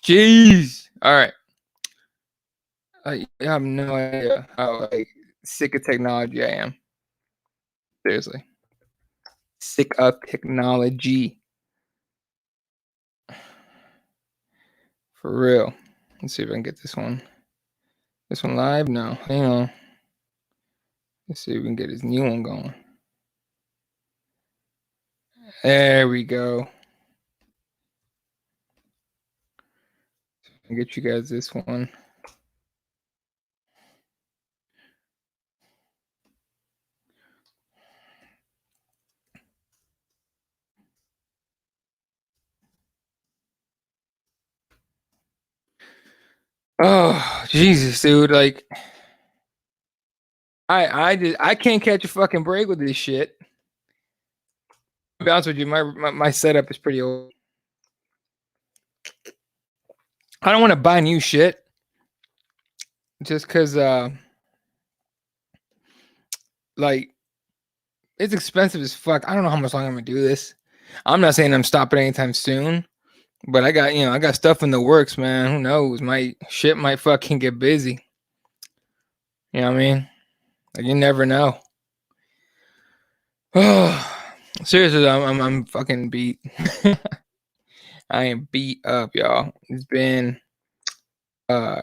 Jeez. All right. I have no idea how like sick of technology I am. Seriously. Sick of technology. For real. Let's see if I can get this one. This one live? No. Hang on. Let's see if we can get this new one going. There we go. I'll get you guys this one. Oh, Jesus, dude. Like, I can't catch a fucking break with this shit. To be honest with you, my setup is pretty old. I don't want to buy new shit just because like it's expensive as fuck. I don't know how much longer I'm gonna do this. I'm not saying I'm stopping anytime soon, but I got stuff in the works, man. Who knows? My shit might fucking get busy. You know what I mean? Like, you never know. Oh, seriously, I'm fucking beat. I am beat up, y'all. It's been I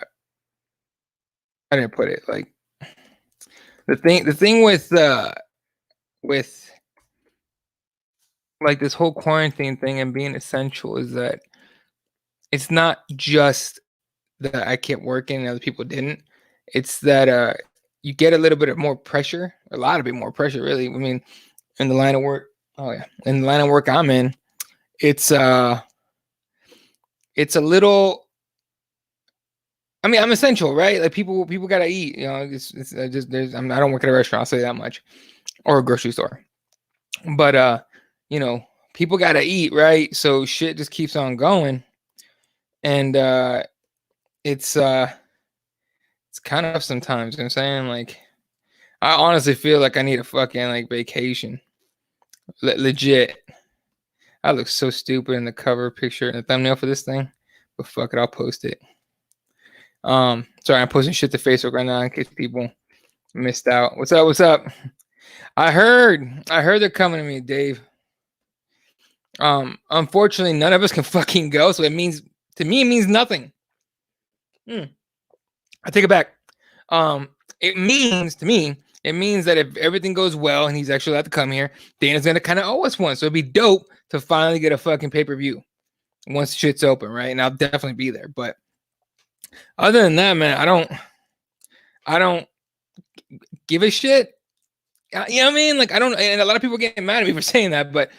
didn't put it like the thing with like this whole quarantine thing and being essential is that it's not just that I kept working and other people didn't. It's that you get a little bit of more pressure, a lot of bit more pressure, really. I mean, in the line of work, in the line of work I'm in, it's a little. I mean, I'm essential, right? Like people gotta eat. You know, it's just I don't work at a restaurant. I'll say that much, or a grocery store. But you know, people gotta eat, right? So shit just keeps on going, and it's kind of sometimes. You know what I'm saying, like, I honestly feel like I need a fucking like vacation. Legit. I look so stupid in the cover picture and the thumbnail for this thing, but fuck it, I'll post it. Sorry, I'm posting shit to Facebook right now in case people missed out. What's up? What's up? I heard they're coming to me, Dave. Unfortunately, none of us can fucking go, so it means to me it means nothing. I take it back. It means to me, it means that if everything goes well and he's actually allowed to come here, Dana's gonna kind of owe us one. So it'd be dope to finally get a fucking pay-per-view once shit's open, right? And I'll definitely be there. But other than that, man, I don't give a shit. You know what I mean? Like, I don't, and a lot of people get mad at me for saying that, but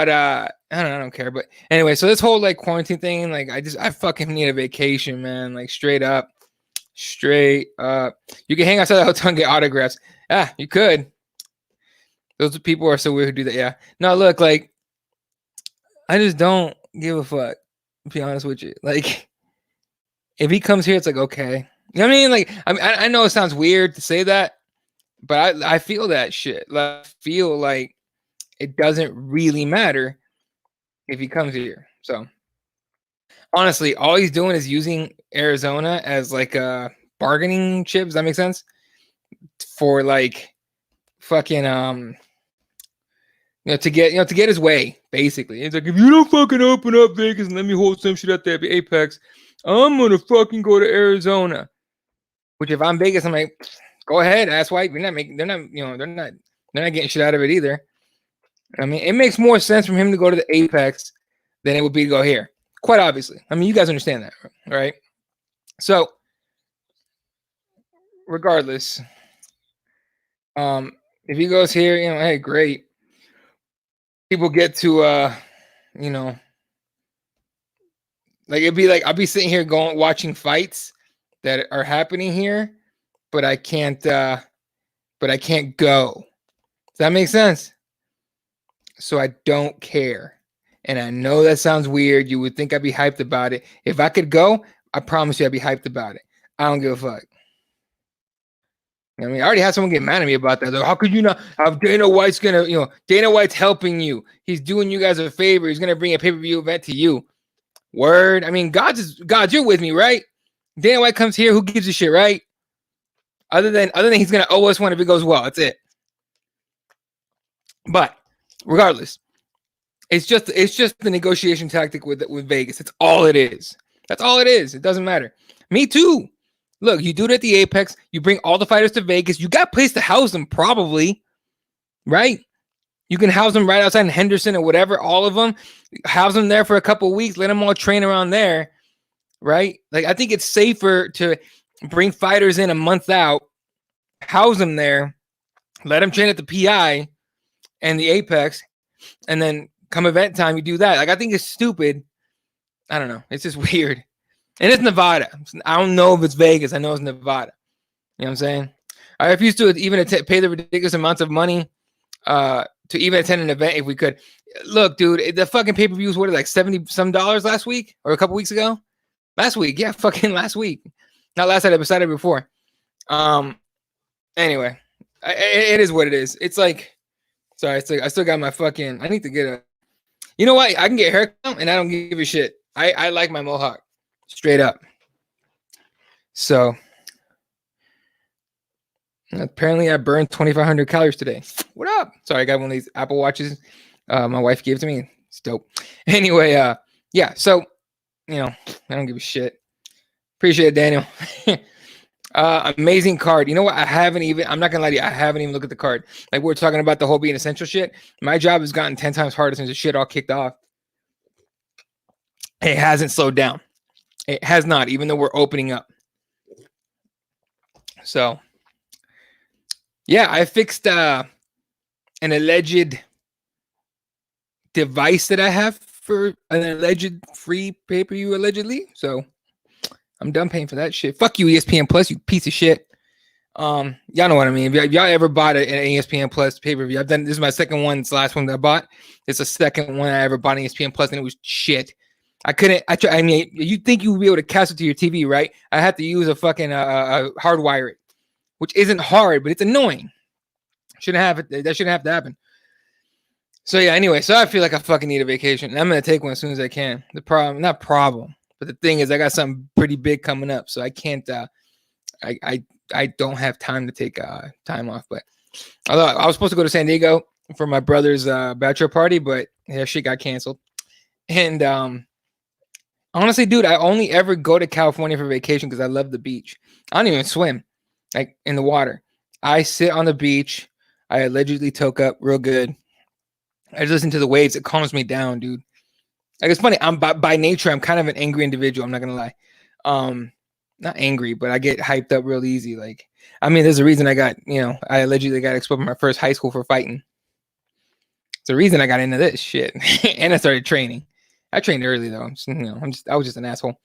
I don't care. But anyway, so this whole like quarantine thing, like I fucking need a vacation, man. Like straight up. You can hang outside the hotel and get autographs. Yeah, you could. Those people are so weird who do that. Yeah. No, look, like, I just don't give a fuck, to be honest with you. Like, if he comes here, it's like, okay. You know what I mean? Like, I know it sounds weird to say that, but I feel that shit. Like, I feel like it doesn't really matter if he comes here. So, honestly, all he's doing is using Arizona as like a bargaining chip. Does that make sense? For like fucking to get his way, basically. It's like, if you don't fucking open up Vegas and let me hold some shit at the Apex, I'm gonna fucking go to Arizona. Which, if I'm Vegas, I'm like, go ahead, asswipe. They're not getting shit out of it either. I mean, it makes more sense for him to go to the Apex than it would be to go here. Quite obviously. I mean, you guys understand that, right? So, regardless, if he goes here, hey, great. People get to like, it'd be like I'll be sitting here watching fights that are happening here, but I can't go. Does that make sense? So I don't care. And I know that sounds weird. You would think I'd be hyped about it. If I could go, I promise you I'd be hyped about it. I don't give a fuck. I mean, I already had someone get mad at me about that. Though. How could you not? How Dana White's Dana White's helping you. He's doing you guys a favor. He's gonna bring a pay-per-view event to you. Word. I mean, God, you're with me, right? Dana White comes here. Who gives a shit, right? Other than he's gonna owe us one if it goes well. That's it. But regardless, it's just the negotiation tactic with Vegas. It's all it is. That's all it is. It doesn't matter. Me too. Look, you do it at the Apex. You bring all the fighters to Vegas. You got a place to house them, probably, right? You can house them right outside in Henderson or whatever. All of them, house them there for a couple of weeks. Let them all train around there, right? Like I think it's safer to bring fighters in a month out, house them there, let them train at the PI and the Apex, and then come event time, you do that. Like I think it's stupid. I don't know. It's just weird. And it's Nevada. I don't know if it's Vegas. I know it's Nevada. You know what I'm saying? I refuse to even pay the ridiculous amounts of money to even attend an event if we could. Look, dude, the fucking pay-per-views were like $70 some last week or a couple weeks ago. Last week, yeah, fucking last week. Not last Saturday, but Saturday before. Anyway, it is what it is. It's like, sorry, it's like I still got my fucking. I need to get a. You know what? I can get a haircut and I don't give a shit. I like my mohawk, straight up. So apparently I burned 2,500 calories today. What up? Sorry, I got one of these Apple Watches. My wife gave it to me. It's dope. Anyway, yeah. So I don't give a shit. Appreciate it, Daniel. Amazing card. You know what? I'm not gonna lie to you. I haven't even looked at the card. Like we're talking about the whole being essential shit. My job has gotten 10 times harder since the shit all kicked off. It hasn't slowed down. It has not, even though we're opening up. So, yeah, I fixed an alleged device that I have for an alleged free pay-per-view, allegedly. So, I'm done paying for that shit. Fuck you, ESPN Plus, you piece of shit. Y'all know what I mean. If y'all ever bought an ESPN Plus pay-per-view, I've done this is my second one. It's the last one that I bought. It's the second one I ever bought on ESPN Plus, and it was shit. I mean, you think you would be able to cast it to your TV, right? I had to use a fucking hardwire it, which isn't hard, but it's annoying. That shouldn't have to happen. So yeah, anyway, so I feel like I fucking need a vacation. And I'm gonna take one as soon as I can. But the thing is I got something pretty big coming up, so I can't I don't have time to take time off. But although I was supposed to go to San Diego for my brother's bachelor party, but that shit got canceled. And honestly, dude, I only ever go to California for vacation because I love the beach. I don't even swim, like in the water. I sit on the beach. I allegedly toke up real good. I just listen to the waves. It calms me down, dude. Like it's funny. I'm by nature, I'm kind of an angry individual. I'm not gonna lie. Not angry, but I get hyped up real easy. Like, I mean, there's a reason I allegedly got expelled from my first high school for fighting. It's the reason I got into this shit, and I started training. I trained early though. I was just an asshole.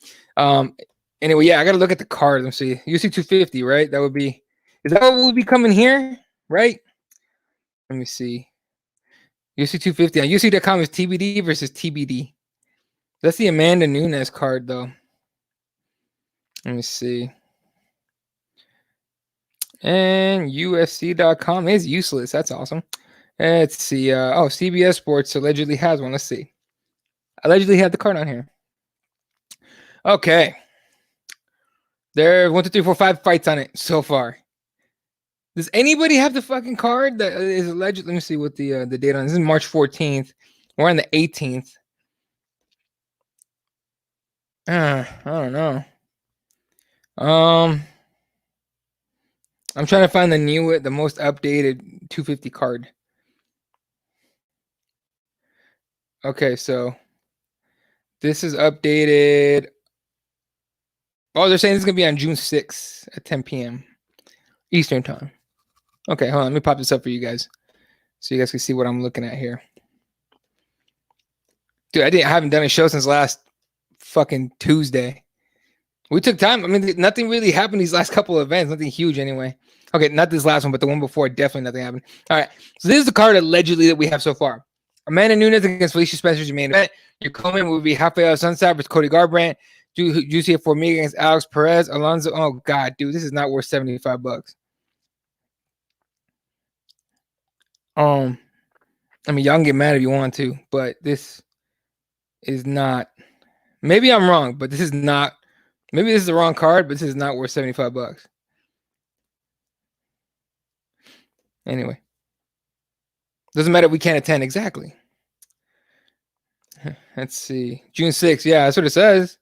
Anyway, yeah, I gotta look at the card. Let's see. UC 250, right? Is that what will be coming here? Right? Let me see. UC 250 on UC.com is TBD versus TBD. That's the Amanda Nunes card though. Let me see. And UFC.com is useless. That's awesome. Let's see. CBS Sports allegedly has one. Let's see. Allegedly had the card on here. Okay. There are 1, 2, 3, 4, 5 fights on it so far. Does anybody have the fucking card that is alleged? Let me see what the date on. This is March 14th. We're on the 18th. I don't know. I'm trying to find the most updated 250 card. Okay, so this is updated. Oh, they're saying it's gonna be on June 6th at 10 p.m. Eastern time. Okay, hold on. Let me pop this up for you guys, so you guys can see what I'm looking at here. Dude, I haven't done a show since last fucking Tuesday. We took time. I mean, nothing really happened these last couple of events. Nothing huge anyway. Okay, not this last one, but the one before, definitely nothing happened. All right, so this is the card allegedly that we have so far. Amanda Nunes against Felicia Spencer's main event. Your co-main will be Rafael Sunset versus Cody Garbrandt. Juicy Formiga against Alex Perez. Alonzo. Oh, God, dude, this is not worth $75. I mean, y'all can get mad if you want to, but this is not Maybe I'm wrong, but this is not. Maybe this is the wrong card, but this is not worth $75. Anyway, doesn't matter. We can't attend exactly. Let's see. June 6th. Yeah, that's what it says.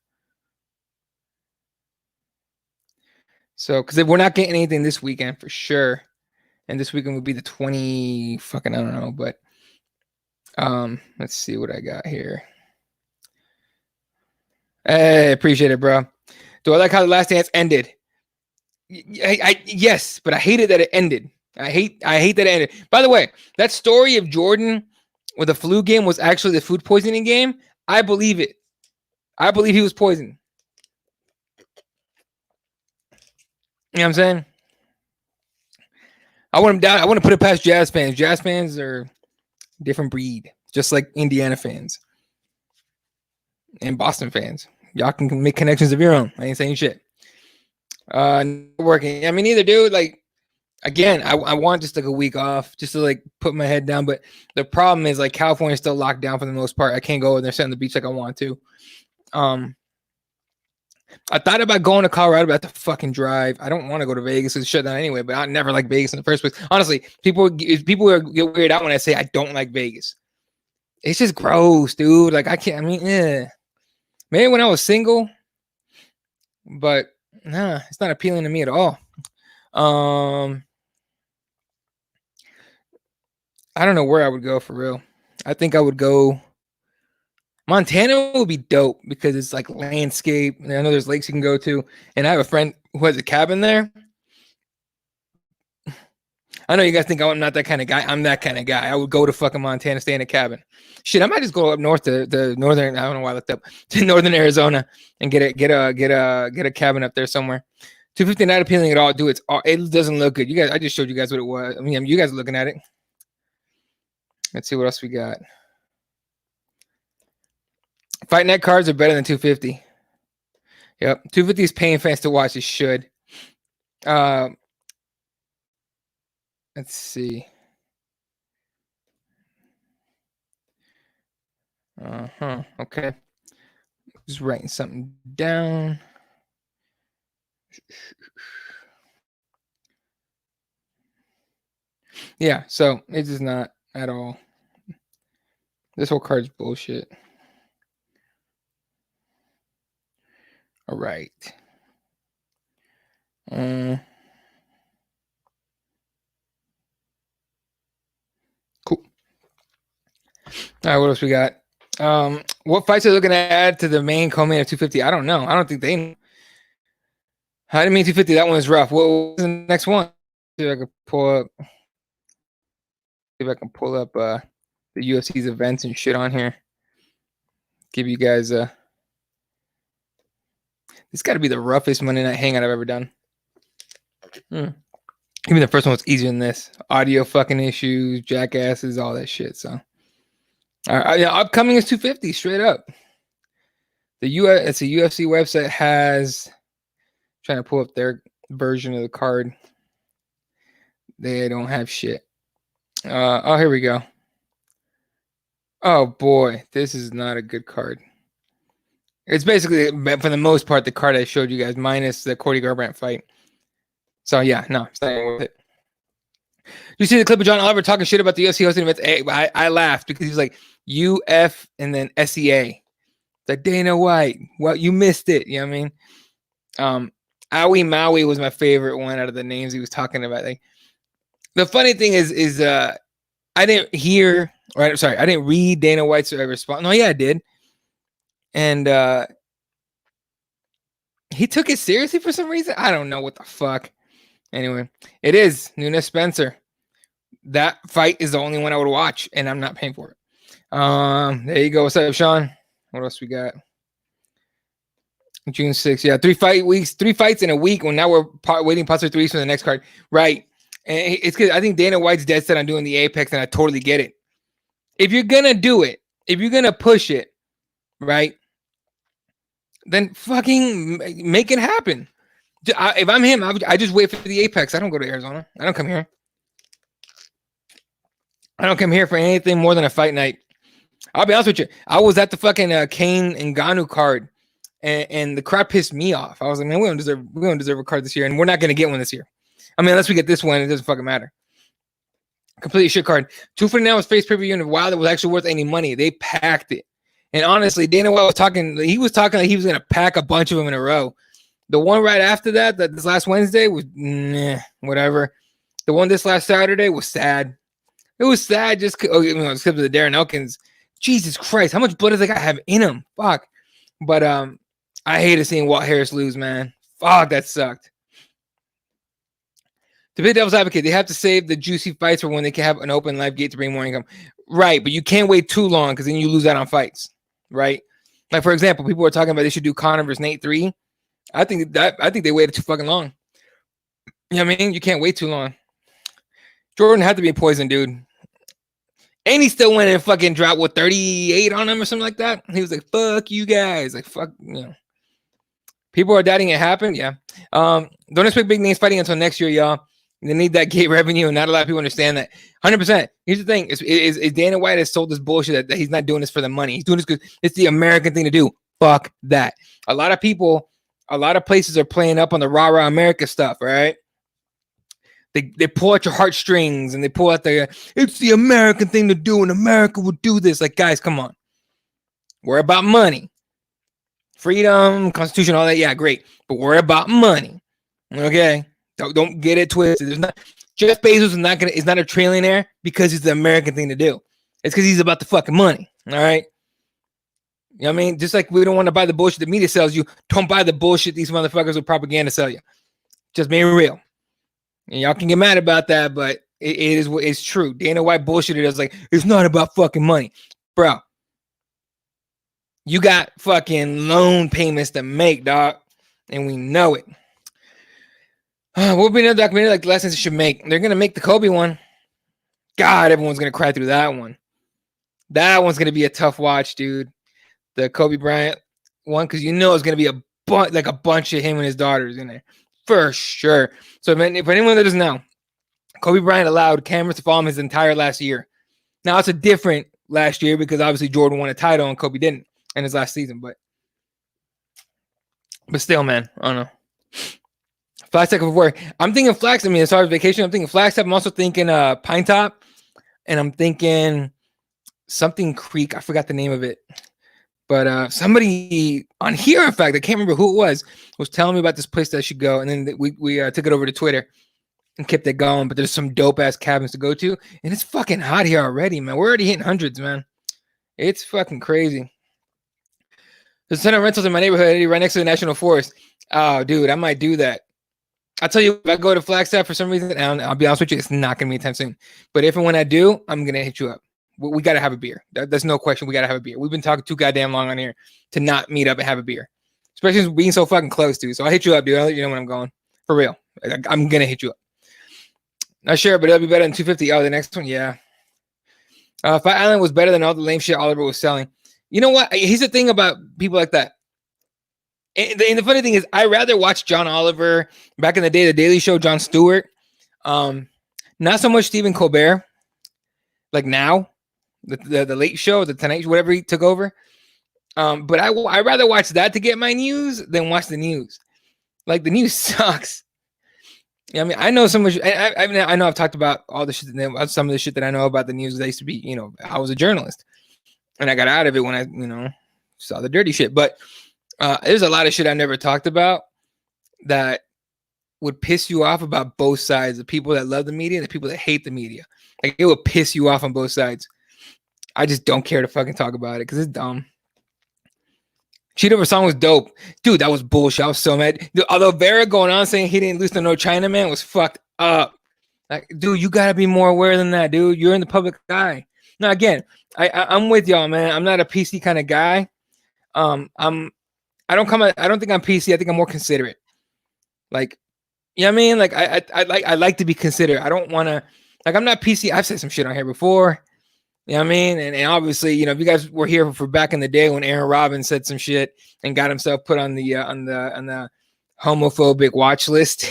So, because we're not getting anything this weekend for sure, and this weekend would be the 20. Fucking I don't know, but let's see what I got here. Hey, appreciate it, bro. Do I like how The Last Dance ended? Yes, but I hated that it ended. I hate that it ended. By the way, that story of Jordan with the flu game was actually the food poisoning game. I believe it. I believe he was poisoned. You know what I'm saying? I want him down. I want to put it past Jazz fans. Jazz fans are a different breed, just like Indiana fans and Boston fans. Y'all can make connections of your own. I ain't saying shit. Working. I mean, either dude. Like, again, I want just like a week off, just to like put my head down. But the problem is like California's still locked down for the most part. I can't go there, sit on the beach like I want to. I thought about going to Colorado, but I have to fucking drive. I don't want to go to Vegas. It's shut down anyway. But I never like Vegas in the first place. Honestly, people get weird out when I say I don't like Vegas. It's just gross, dude. Like I can't. I mean, maybe when I was single, but nah, it's not appealing to me at all. I don't know where I would go for real. I think I would go. Montana would be dope because it's like landscape. And I know there's lakes you can go to. And I have a friend who has a cabin there. I know you guys think I'm not that kind of guy. I'm that kind of guy. I would go to fucking Montana, stay in a cabin. Shit, I might just go up north to the northern. I don't know why I looked up to northern Arizona and get a cabin up there somewhere. 250 not appealing at all, dude. It doesn't look good. You guys, I just showed you guys what it was. I mean, you guys are looking at it. Let's see what else we got. Fight Night cards are better than 250. Yep, 250 is paying fans to watch. It should. Let's see. Okay. Just writing something down. Yeah, so it's just not at all. This whole card's bullshit. All right. Cool. All right, what else we got? What fights are they looking to add to the main co-main of 250? I don't know. I don't think they know. I didn't mean 250. That one was rough. What was the next one? See if I can pull up the UFC's events and shit on here. Give you guys this got to be the roughest Monday Night Hangout I've ever done. Even the first one was easier than this. Audio fucking issues, jackasses, all that shit. So, all right, upcoming is 250 straight up. It's a UFC website has trying to pull up their version of the card. They don't have shit. Oh, here we go. Oh boy, this is not a good card. It's basically, for the most part, the card I showed you guys, minus the Cody Garbrandt fight. So yeah, no, it's not worth it. You see the clip of John Oliver talking shit about the UFC hosting events? I laughed because he's like UF and then SEA. The Dana White. Well, you missed it. You know what I mean? Aoi Maui was my favorite one out of the names he was talking about. Like, the funny thing is I didn't hear, right? Sorry, I didn't read Dana White's response. No, yeah, I did. And he took it seriously for some reason. I don't know what the fuck. Anyway, it is Nunes Spencer. That fight is the only one I would watch, and I'm not paying for it. There you go. What's up, Sean? What else we got? June 6th. Yeah, 3 fights in a week. When now we're waiting possibly 3 weeks for the next card. Right. And it's because I think Dana White's dead set on doing the Apex, and I totally get it. If you're gonna do it, if you're gonna push it, right, then fucking make it happen. If I'm him, I just wait for the Apex. I don't go to Arizona. I don't come here. I don't come here for anything more than a fight night. I'll be honest with you. I was at the fucking Kane and Ngannou card, and the crowd pissed me off. I was like, man, we don't deserve a card this year, and we're not gonna get one this year. I mean, unless we get this one, it doesn't fucking matter. Completely shit card. 249 was face pay-per-view, and while it was actually worth any money, they packed it. And honestly, Dana White was talking. He was talking like he was gonna pack a bunch of them in a row. The one right after that this last Wednesday was whatever. The one this last Saturday was sad. It was sad just because of the Darren Elkins. Jesus Christ, how much blood does that guy have in him? Fuck. But I hated seeing Walt Harris lose, man. Fuck, that sucked. To be devil's advocate, they have to save the juicy fights for when they can have an open live gate to bring more income. Right, but you can't wait too long because then you lose out on fights. Right? Like, for example, people were talking about they should do Conor versus Nate 3. I think they waited too fucking long. You know what I mean? You can't wait too long. Jordan had to be a poison, dude. And he still went and fucking dropped, 38 on him or something like that? He was like, fuck you guys. Like, fuck, you know. People are doubting it happened? Yeah. Don't expect big names fighting until next year, y'all. They need that gate revenue, and not a lot of people understand that. 100%. Here's the thing. Is Dana White has sold this bullshit that he's not doing this for the money. He's doing this because it's the American thing to do. Fuck that. A lot of places are playing up on the rah-rah America stuff, right? They pull out your heartstrings and they pull out it's the American thing to do and America will do this. Like, guys, come on. We're about money. Freedom, Constitution, all that. Yeah, great. But we're about money. Okay? Don't get it twisted. Jeff Bezos is not a trillionaire because it's the American thing to do. It's because he's about the fucking money. All right? You know what I mean? Just like we don't want to buy the bullshit the media sells you, don't buy the bullshit these motherfuckers with propaganda sell you. Just being real. And y'all can get mad about that, but it's true. Dana White bullshitted us like, it's not about fucking money. Bro, you got fucking loan payments to make, dog. And we know it. What would be another documentary like the lessons it should make? They're going to make the Kobe one. God, everyone's going to cry through that one. That one's going to be a tough watch, dude. The Kobe Bryant one, because it's going to be a bunch of him and his daughters in there. For sure. So if anyone that doesn't know, Kobe Bryant allowed cameras to follow him his entire last year. Now it's a different last year because obviously Jordan won a title and Kobe didn't in his last season. But still, man, I don't know. Flagstaff of work. I'm thinking Flagstaff. I mean, as far as vacation, I'm thinking Flagstaff. I'm also thinking Pine Top, and I'm thinking something Creek. I forgot the name of it. But somebody on here, in fact, I can't remember who it was telling me about this place that I should go. And then we took it over to Twitter and kept it going. But there's some dope-ass cabins to go to. And it's fucking hot here already, man. We're already hitting hundreds, man. It's fucking crazy. There's a ton of rentals in my neighborhood right next to the National Forest. Oh, dude, I might do that. I'll tell you, if I go to Flagstaff for some reason, I'll be honest with you, it's not going to be anytime soon. But if and when I do, I'm going to hit you up. We got to have a beer. There's no question. We got to have a beer. We've been talking too goddamn long on here to not meet up and have a beer, especially being so fucking close to. So I'll hit you up, dude. I'll let you know when I'm going. For real. I'm going to hit you up. Not sure, but it'll be better than 250. Oh, the next one, yeah. Fight Island was better than all the lame shit Oliver was selling. You know what? Here's the thing about people like that. And the funny thing is, I rather watch John Oliver back in the day, The Daily Show, Jon Stewart. Not so much Stephen Colbert. Like now. The Late Show, the Tonight Show, whatever he took over. But I rather watch that to get my news than watch the news. Like, the news sucks. Yeah, I mean, I know so much. I know I've talked about all the shit, some of the shit that I know about the news. I used to be, I was a journalist, and I got out of it when I, saw the dirty shit. But there's a lot of shit I never talked about that would piss you off about both sides. The people that love the media and the people that hate the media. Like, it would piss you off on both sides. I just don't care to fucking talk about it because it's dumb. Cheat Over song was dope. Dude, that was bullshit. I was so mad. Although Vera going on saying he didn't lose to no Chinaman was fucked up. Like, dude, you got to be more aware than that, dude. You're in the public eye. Now, again, I'm with y'all, man. I'm not a PC kind of guy. I don't think I'm PC. I think I'm more considerate. Like, you know what I mean? Like, I like to be considerate. I don't want to, like, I'm not PC. I've said some shit on here before. You know what I mean? And obviously, if you guys were here for back in the day when Aaron Robbins said some shit and got himself put on the homophobic watch list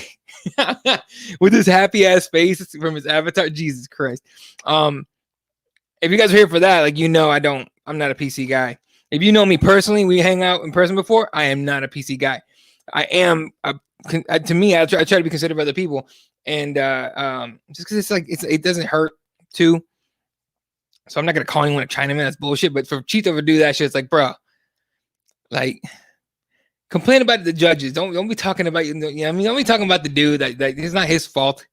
with his happy ass face from his avatar, Jesus Christ. If you guys are here for that, like, I don't I'm not a PC guy. If you know me personally, we hang out in person before. I am not a PC guy. I am to me. I try to be considerate of other people, and just because it's like it doesn't hurt too. So I'm not gonna call anyone a Chinaman. That's bullshit. But for Cheeto to do that shit, it's like, bro, like complain about the judges. Don't be talking about you know. I mean, don't be talking about the dude. That it's not his fault.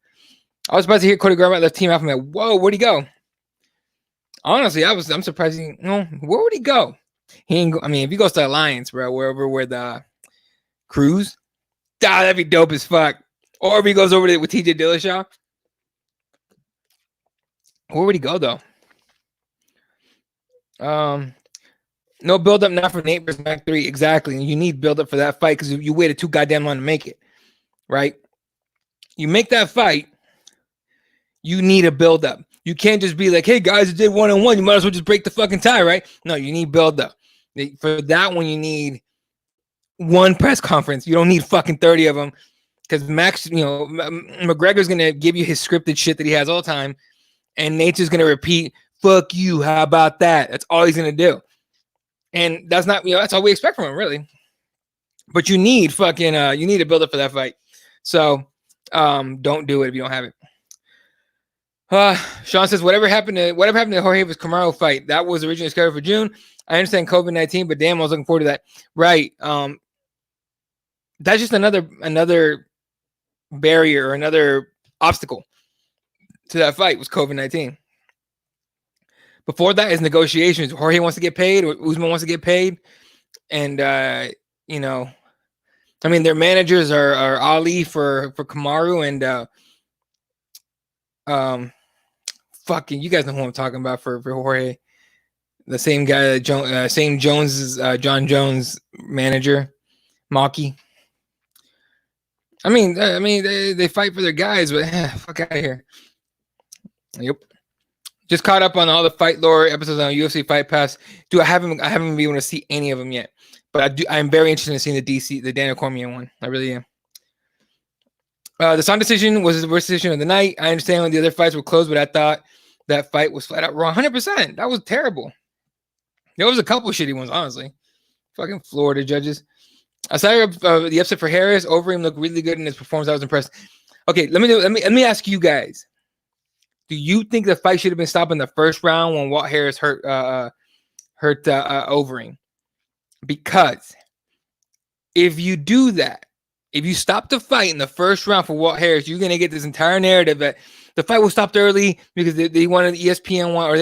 I was about to hear Cody Garbrandt left team off. I'm like, whoa, where'd he go? Honestly, I'm surprised. Where would he go? He ain't go. I mean, if he goes to Alliance, bro, where the Cruz, that'd be dope as fuck. Or if he goes over there with TJ Dillashaw, where would he go though? No build up now for Nate versus Mac 3. Exactly. And you need build up for that fight because you waited too goddamn long to make it. Right? You make that fight, you need a build up. You can't just be like, hey guys, it did 1-on-1. You might as well just break the fucking tie, right? No, you need build up. For that one, you need one press conference. You don't need fucking 30 of them. Because Max, McGregor's gonna give you his scripted shit that he has all the time. And Nate's just gonna repeat, fuck you, how about that? That's all he's gonna do. And that's not, that's all we expect from him, really. But you need fucking, you need to build up for that fight. So, don't do it if you don't have it. Sean says, whatever happened to Jorge vs. Kamaru fight? That was originally scheduled for June. I understand COVID-19, but damn, I was looking forward to that. Right. That's just another barrier or another obstacle to that fight was COVID-19. Before that is negotiations. Jorge wants to get paid, or Usman wants to get paid. And, their managers are Ali for Kamaru and, fucking, you guys know who I'm talking about for Jorge. The same guy, John Jones manager, Maki. I mean, they fight for their guys, but fuck out of here. Yep. Just caught up on all the Fight Lore episodes on UFC Fight Pass. Dude, I haven't been able to see any of them yet, but I'm very interested in seeing the Daniel Cormier one. I really am. The Son decision was the worst decision of the night. I understand when the other fights were close, but I thought that fight was flat out wrong. 100%. That was terrible. There was a couple shitty ones, honestly. Fucking Florida judges. Aside from the upset for Harris, Overeem looked really good in his performance. I was impressed. Okay, let me ask you guys. Do you think the fight should have been stopped in the first round when Walt Harris hurt Overeem? Because if you do that, if you stop the fight in the first round for Walt Harris, you're gonna get this entire narrative that the fight was stopped early because they wanted ESPN or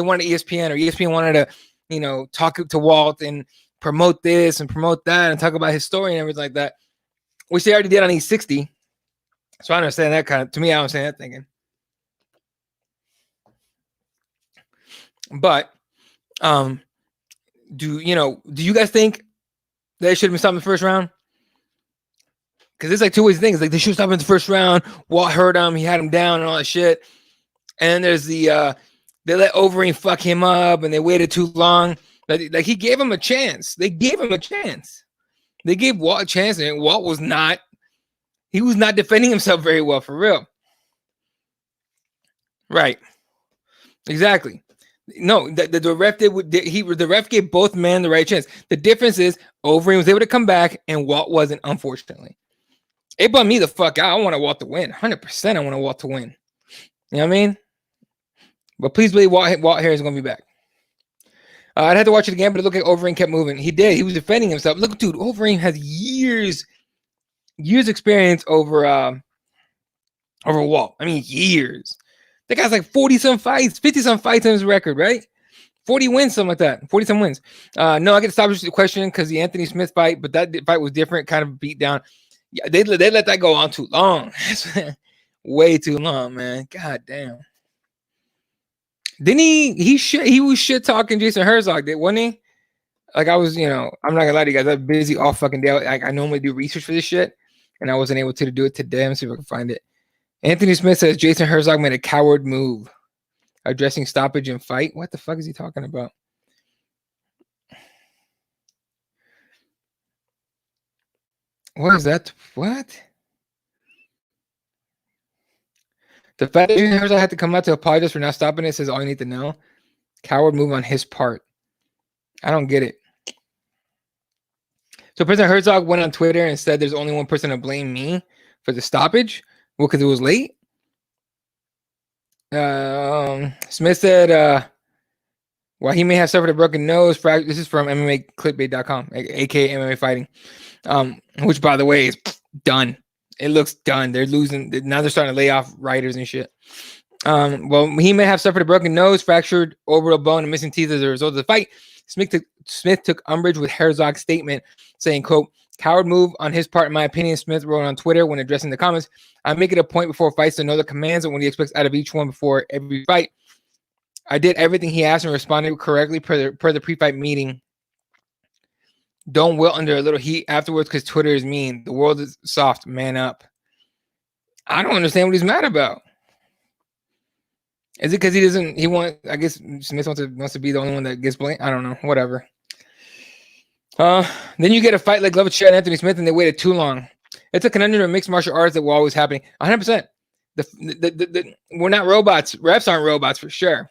ESPN wanted to talk to Walt and promote this and promote that and talk about his story and everything like that, which they already did on E60. So I understand that kind of. To me, I understand that thinking. But do you guys think they should have been stopped in the first round? Because there's like two ways of things. Like they should stop in the first round. Walt hurt him. He had him down and all that shit. And then there's they let Overeem fuck him up and they waited too long. Like he gave him a chance. They gave him a chance. They gave Walt a chance, and Walt was not defending himself very well, for real. Right. Exactly. No, the ref the ref gave both men the right chance. The difference is Overeem was able to come back and Walt wasn't, unfortunately. It bummed me the fuck out. I want Walt to win. 100% I want Walt to win. You know what I mean? But please believe Walt Harris is going to be back. I'd have to watch it again, but it looked like Overeem kept moving. He did. He was defending himself. Look, dude, Overeem has years experience over Walt. I mean, years. That guy's like 40-some fights, 50-some fights in his record, right? 40 wins, something like that. 40-some wins. No, I get to stop the question because the Anthony Smith fight, but that fight was different, kind of beat down. Yeah, they let that go on too long. Way too long, man. God damn. Didn't he was shit talking Jason Herzog, wasn't he? Like I was, I'm not gonna lie to you guys. I'm busy all fucking day. I normally do research for this shit, and I wasn't able to do it today. Let me see if I can find it. Anthony Smith says Jason Herzog made a coward move, addressing stoppage and fight. What the fuck is he talking about? What is that? What? The fact that Jason Herzog had to come out to apologize for not stopping it says all you need to know. Coward move on his part. I don't get it. So President Herzog went on Twitter and said there's only one person to blame, me, for the stoppage. Well, because it was late. Smith said, while he may have suffered a broken nose, this is from MMAclipbait.com, aka MMA Fighting, which, by the way, is done. It looks done. They're losing. Now they're starting to lay off writers and shit. Well, he may have suffered a broken nose, fractured orbital bone, and missing teeth as a result of the fight. Smith took umbrage with Herzog's statement, saying, quote, "Coward move on his part, in my opinion," Smith wrote on Twitter when addressing the comments. "I make it a point before fights to know the commands and what he expects out of each one before every fight. I did everything he asked and responded correctly per the pre-fight meeting. Don't wilt under a little heat afterwards because Twitter is mean. The world is soft. Man up." I don't understand what he's mad about. Is it because I guess Smith wants to be the only one that gets blamed? I don't know. Whatever. Then you get a fight like Lovett and Anthony Smith, and they waited too long. It's a conundrum of mixed martial arts that will always happen. 100%. We're not robots. Refs aren't robots for sure,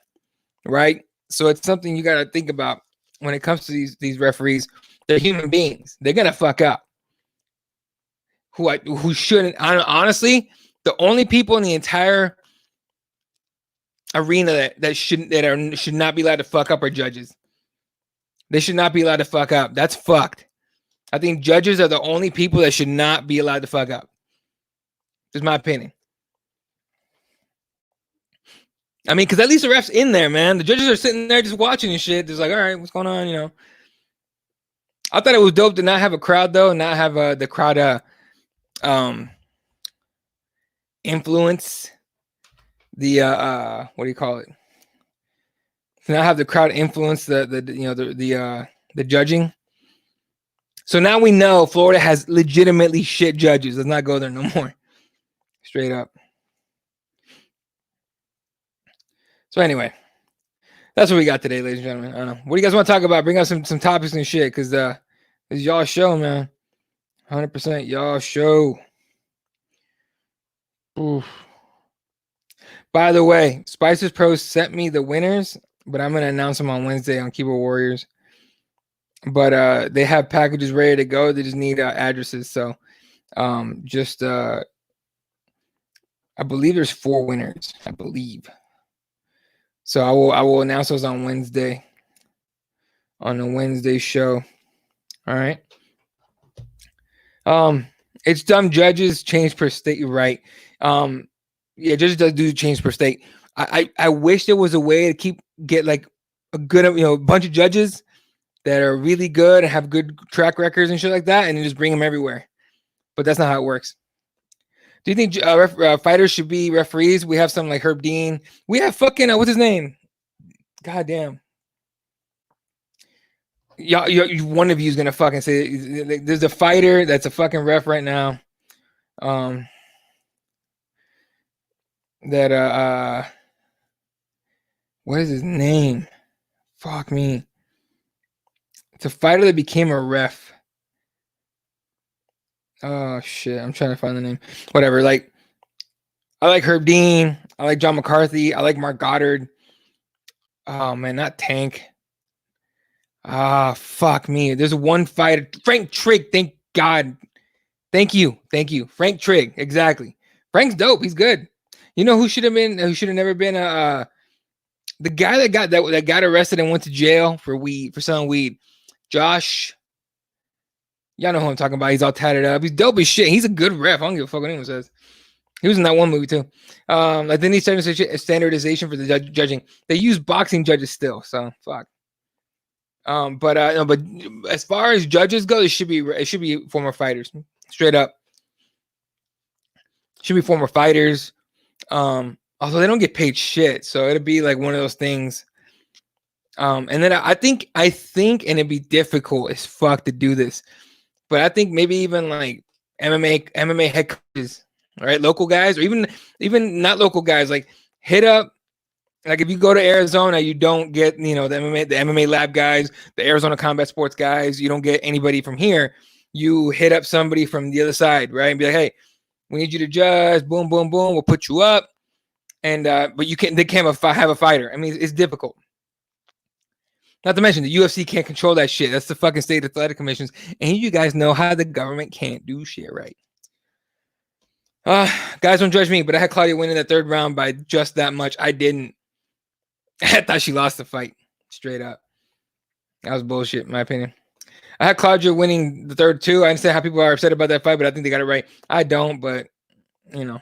right? So it's something you got to think about when it comes to these referees. They're human beings. They're gonna fuck up. Who shouldn't? Honestly, the only people in the entire arena that should not be allowed to fuck up are judges. They should not be allowed to fuck up. That's fucked. I think judges are the only people that should not be allowed to fuck up. That's my opinion. I mean, because at least the ref's in there, man. The judges are sitting there just watching and shit. Just like, all right, what's going on? You know. I thought it was dope to not have a crowd though, not have the crowd influence the what do you call it? To not have the crowd influence the judging. So now we know Florida has legitimately shit judges. Let's not go there no more. Straight up. So anyway, that's what we got today, ladies and gentlemen. I don't know. What do you guys want to talk about? Bring up some topics and shit, because it's y'all show, man. 100% y'all show. Oof. By the way, Spices Pros sent me the winners, but I'm going to announce them on Wednesday on Keyboard Warriors. But they have packages ready to go. They just need addresses. So I believe there's 4 winners, I believe. So I will announce those on Wednesday, on the Wednesday show. All right. It's dumb. Judges change per state. You're right. Yeah, judges do change per state. I wish there was a way to get like a good, bunch of judges that are really good and have good track records and shit like that, and then just bring them everywhere. But that's not how it works. Do you think fighters should be referees? We have some like Herb Dean. We have fucking what's his name? God damn. One of you is gonna fucking say there's a fighter that's a fucking ref right now. What is his name? Fuck me. It's a fighter that became a ref. Oh shit, I'm trying to find the name. Whatever. Like, I like Herb Dean. I like John McCarthy. I like Mark Goddard. Oh man, not Tank. Fuck me. There's one fighter, Frank Trigg. Thank God. Thank you. Frank Trigg. Exactly. Frank's dope. He's good. You know who should have never been the guy that got arrested and went to jail for selling weed. Josh. Y'all know who I'm talking about. He's all tatted up. He's dope as shit. He's a good ref. I don't give a fuck what anyone says. He was in that one movie too. Like they need standardization for the judging. They use boxing judges still, so fuck. But as far as judges go, it should be former fighters, straight up. Should be former fighters. Although they don't get paid shit, so it'd be like one of those things. And then I think, and it'd be difficult as fuck to do this, but I think maybe even like MMA head coaches, right? Local guys, or even not local guys, like hit up. Like if you go to Arizona, you don't get, the MMA lab guys, the Arizona Combat Sports guys. You don't get anybody from here. You hit up somebody from the other side, right? And be like, hey, we need you to judge. Boom, boom, boom. We'll put you up. And but they can't have a fighter. I mean, it's difficult. Not to mention the UFC can't control that shit. That's the fucking state athletic commissions. And you guys know how the government can't do shit right. Guys, don't judge me, but I had Claudia winning the third round by just that much. I didn't. I thought she lost the fight. Straight up. That was bullshit, in my opinion. I had Claudia winning the third too. I understand how people are upset about that fight, but I think they got it right. I don't, but you know,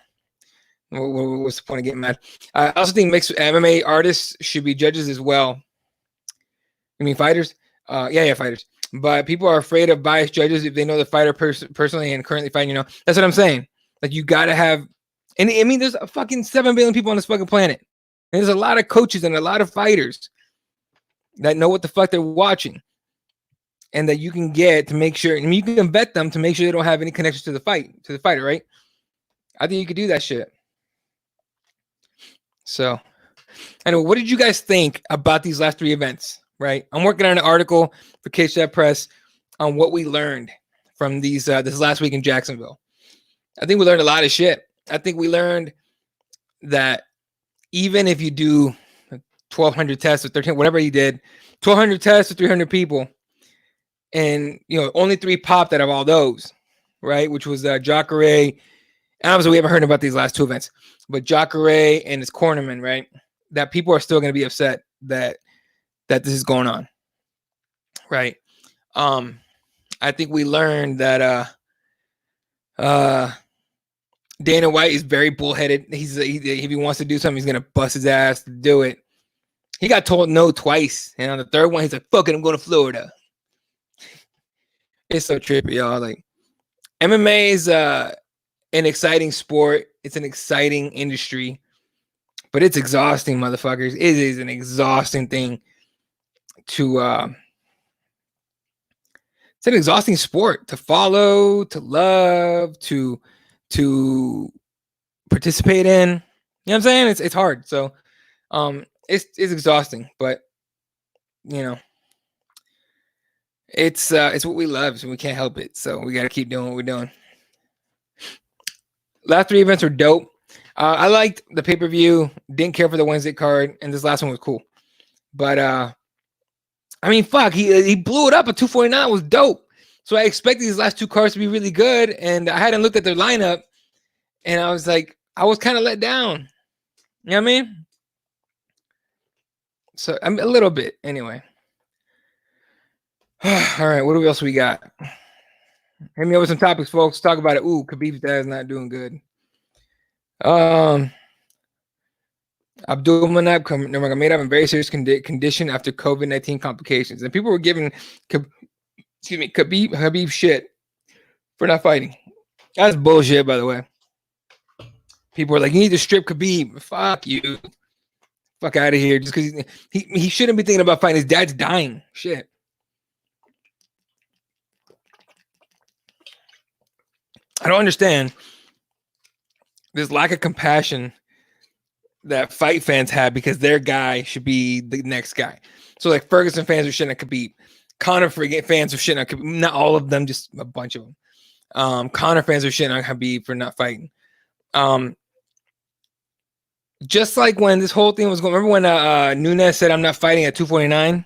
what's the point of getting mad? I also think mixed MMA artists should be judges as well. You mean fighters? Yeah, fighters. But people are afraid of biased judges if they know the fighter personally and currently fighting. You know, that's what I'm saying. Like you gotta have, and I mean, there's a fucking 7 billion people on this fucking planet. And there's a lot of coaches and a lot of fighters that know what the fuck they're watching, and that you can get to make sure, and you can vet them to make sure they don't have any connections to the fighter, right? I think you could do that shit. So, anyway, what did you guys think about these last 3 events? Right, I'm working on an article for KSHAP Press on what we learned from these this last week in Jacksonville. I think we learned a lot of shit. I think we learned that even if you do 1,200 tests or 13, whatever you did, 1,200 tests or 300 people, and you know only 3 popped out of all those, right? Which was Jacare. And obviously, we haven't heard about these last 2 events, but Jacare and his cornerman, right? That people are still going to be upset that this is going on, right? I think we learned that Dana White is very bullheaded. If he wants to do something, he's gonna bust his ass to do it. He got told no twice, and on the third one, he's like, "Fuck it, I'm going to Florida." It's so trippy, y'all. Like MMA is an exciting sport. It's an exciting industry, but it's exhausting, motherfuckers. It is an exhausting thing. It's an exhausting sport to follow, to love, to participate in. You know what I'm saying? It's hard. So it's exhausting, but you know, it's what we love, so we can't help it. So we gotta keep doing what we're doing. Last 3 events were dope. I liked the pay-per-view, didn't care for the Wednesday card, and this last one was cool. But I mean, fuck, he blew it up at 249. It was dope. So I expected these last 2 cards to be really good, and I hadn't looked at their lineup, and I was like, I was kind of let down. You know what I mean? So I'm a little bit, anyway. All right, what else we got? Hit me up with some topics, folks. Talk about it. Ooh, Khabib's dad is not doing good. Abdulmanap Nurmagomedov in very serious condition after COVID-19 complications, and people were giving Khabib shit for not fighting. That's bullshit, by the way. People were like, "You need to strip Khabib." Fuck you. Fuck out of here. Just because he shouldn't be thinking about fighting. His dad's dying. Shit. I don't understand this lack of compassion that fight fans have because their guy should be the next guy. So like Ferguson fans are shitting at Khabib. Conor fans are shitting on Khabib. Not all of them, just a bunch of them. Conor fans are shitting on Khabib for not fighting. Just like when this whole thing was going, remember when Nunes said, "I'm not fighting at 249"?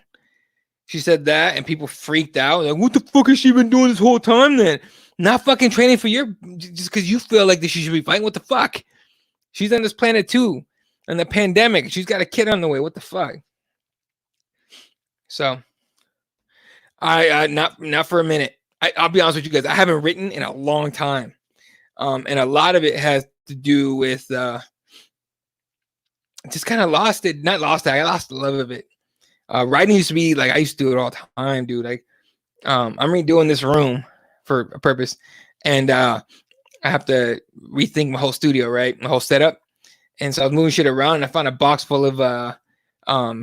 She said that, and people freaked out. Like, what the fuck has she been doing this whole time then? Not fucking training for just because you feel like that she should be fighting? What the fuck? She's on this planet too. And the pandemic, she's got a kid on the way. What the fuck? So, I not for a minute. I'll be honest with you guys. I haven't written in a long time, and a lot of it has to do with just kind of lost it. Not lost it. I lost the love of it. Writing used to be like I used to do it all the time, dude. Like, I'm redoing this room for a purpose, and I have to rethink my whole studio, right? My whole setup. And so I was moving shit around, and I found a box full of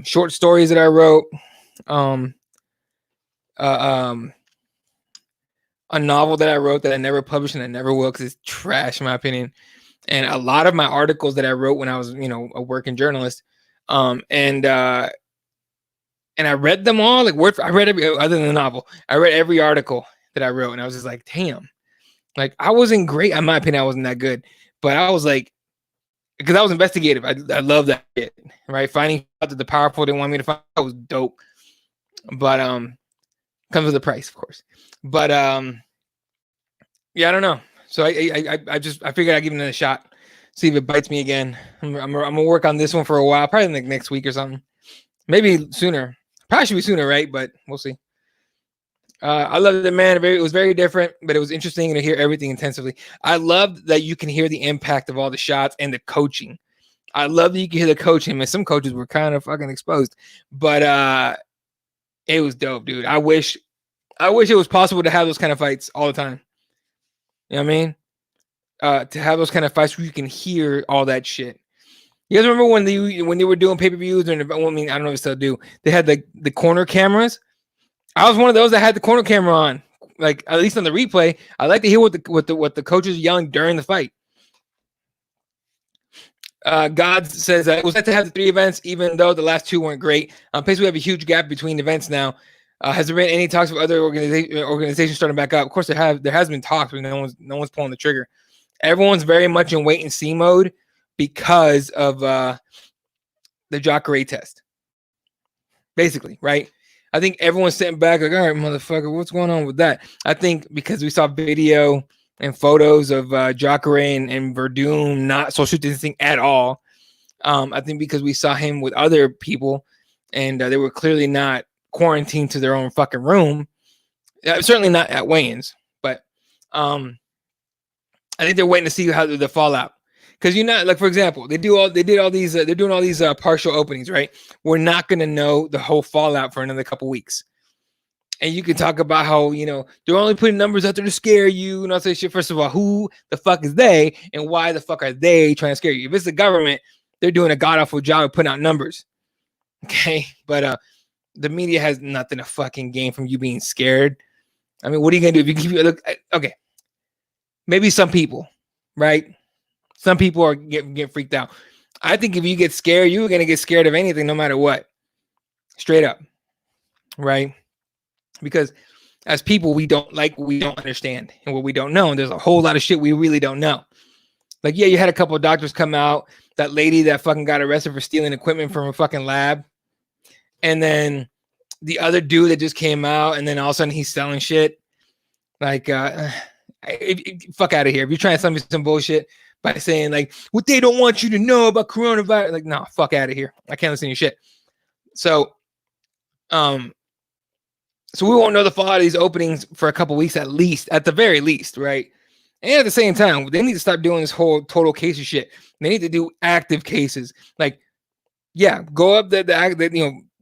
short stories that I wrote, a novel that I wrote that I never published and I never will because it's trash in my opinion, and a lot of my articles that I wrote when I was, a working journalist, and I read them all. Like I read every other than the novel. I read every article that I wrote, and I was just like, damn, like I wasn't great. In my opinion, I wasn't that good, but I was like. Because I was investigative. I love that shit, right? Finding out that the powerful didn't want me to find out was dope. but comes with a price, of course. But yeah, I don't know. So I figured I'd give it another shot, see if it bites me again. I'm gonna work on this one for a while, probably like next week or something, maybe sooner. Probably should be sooner, right? But we'll see. I loved it, man. It was very different, but it was interesting to hear everything intensively. I loved that you can hear the impact of all the shots and the coaching. I love that you can hear the coaching. And some coaches were kind of fucking exposed, but it was dope, dude. I wish it was possible to have those kind of fights all the time. You know what I mean? To have those kind of fights where you can hear all that shit. You guys remember when they were doing pay-per-views? And I mean, I don't know if they still do. They had the corner cameras. I was one of those that had the corner camera on, like at least on the replay. I like to hear what the coaches are yelling during the fight. God says that it was nice to have the 3 events, even though the last 2 weren't great. Pace, we have a huge gap between events now. Has there been any talks of other organizations starting back up? Of course, there has been talks, but no one's pulling the trigger. Everyone's very much in wait and see mode because of the Jacare test. Basically, right? I think everyone's sitting back like, all right, motherfucker, what's going on with that? I think because we saw video and photos of Jacare and Verdum not social distancing at all. I think because we saw him with other people and they were clearly not quarantined to their own fucking room. Certainly not at weigh-ins, but I think they're waiting to see how the fallout. Because like for example, they're doing all these partial openings, right? We're not gonna know the whole fallout for another couple weeks. And you can talk about how they're only putting numbers out there to scare you and all that shit. First of all, who the fuck is they, and why the fuck are they trying to scare you? If it's the government, they're doing a god awful job of putting out numbers. Okay, but the media has nothing to fucking gain from you being scared. I mean, what are you gonna do if you keep okay? Maybe some people, right? Some people are get freaked out. I think if you get scared, you're gonna get scared of anything, no matter what. Straight up, right? Because as people, we don't like what we don't understand and what we don't know. And there's a whole lot of shit we really don't know. Like, yeah, you had a couple of doctors come out. That lady that fucking got arrested for stealing equipment from a fucking lab, and then the other dude that just came out, and then all of a sudden he's selling shit. Like, fuck out of here. If you're trying to sell me some bullshit by saying like what they don't want you to know about coronavirus, like, no, fuck out of here. I can't listen to your shit. So we won't know the fallout of these openings for a couple weeks at the very least, right? And at the same time, they need to stop doing this whole total cases shit. They need to do active cases. Like, yeah, go up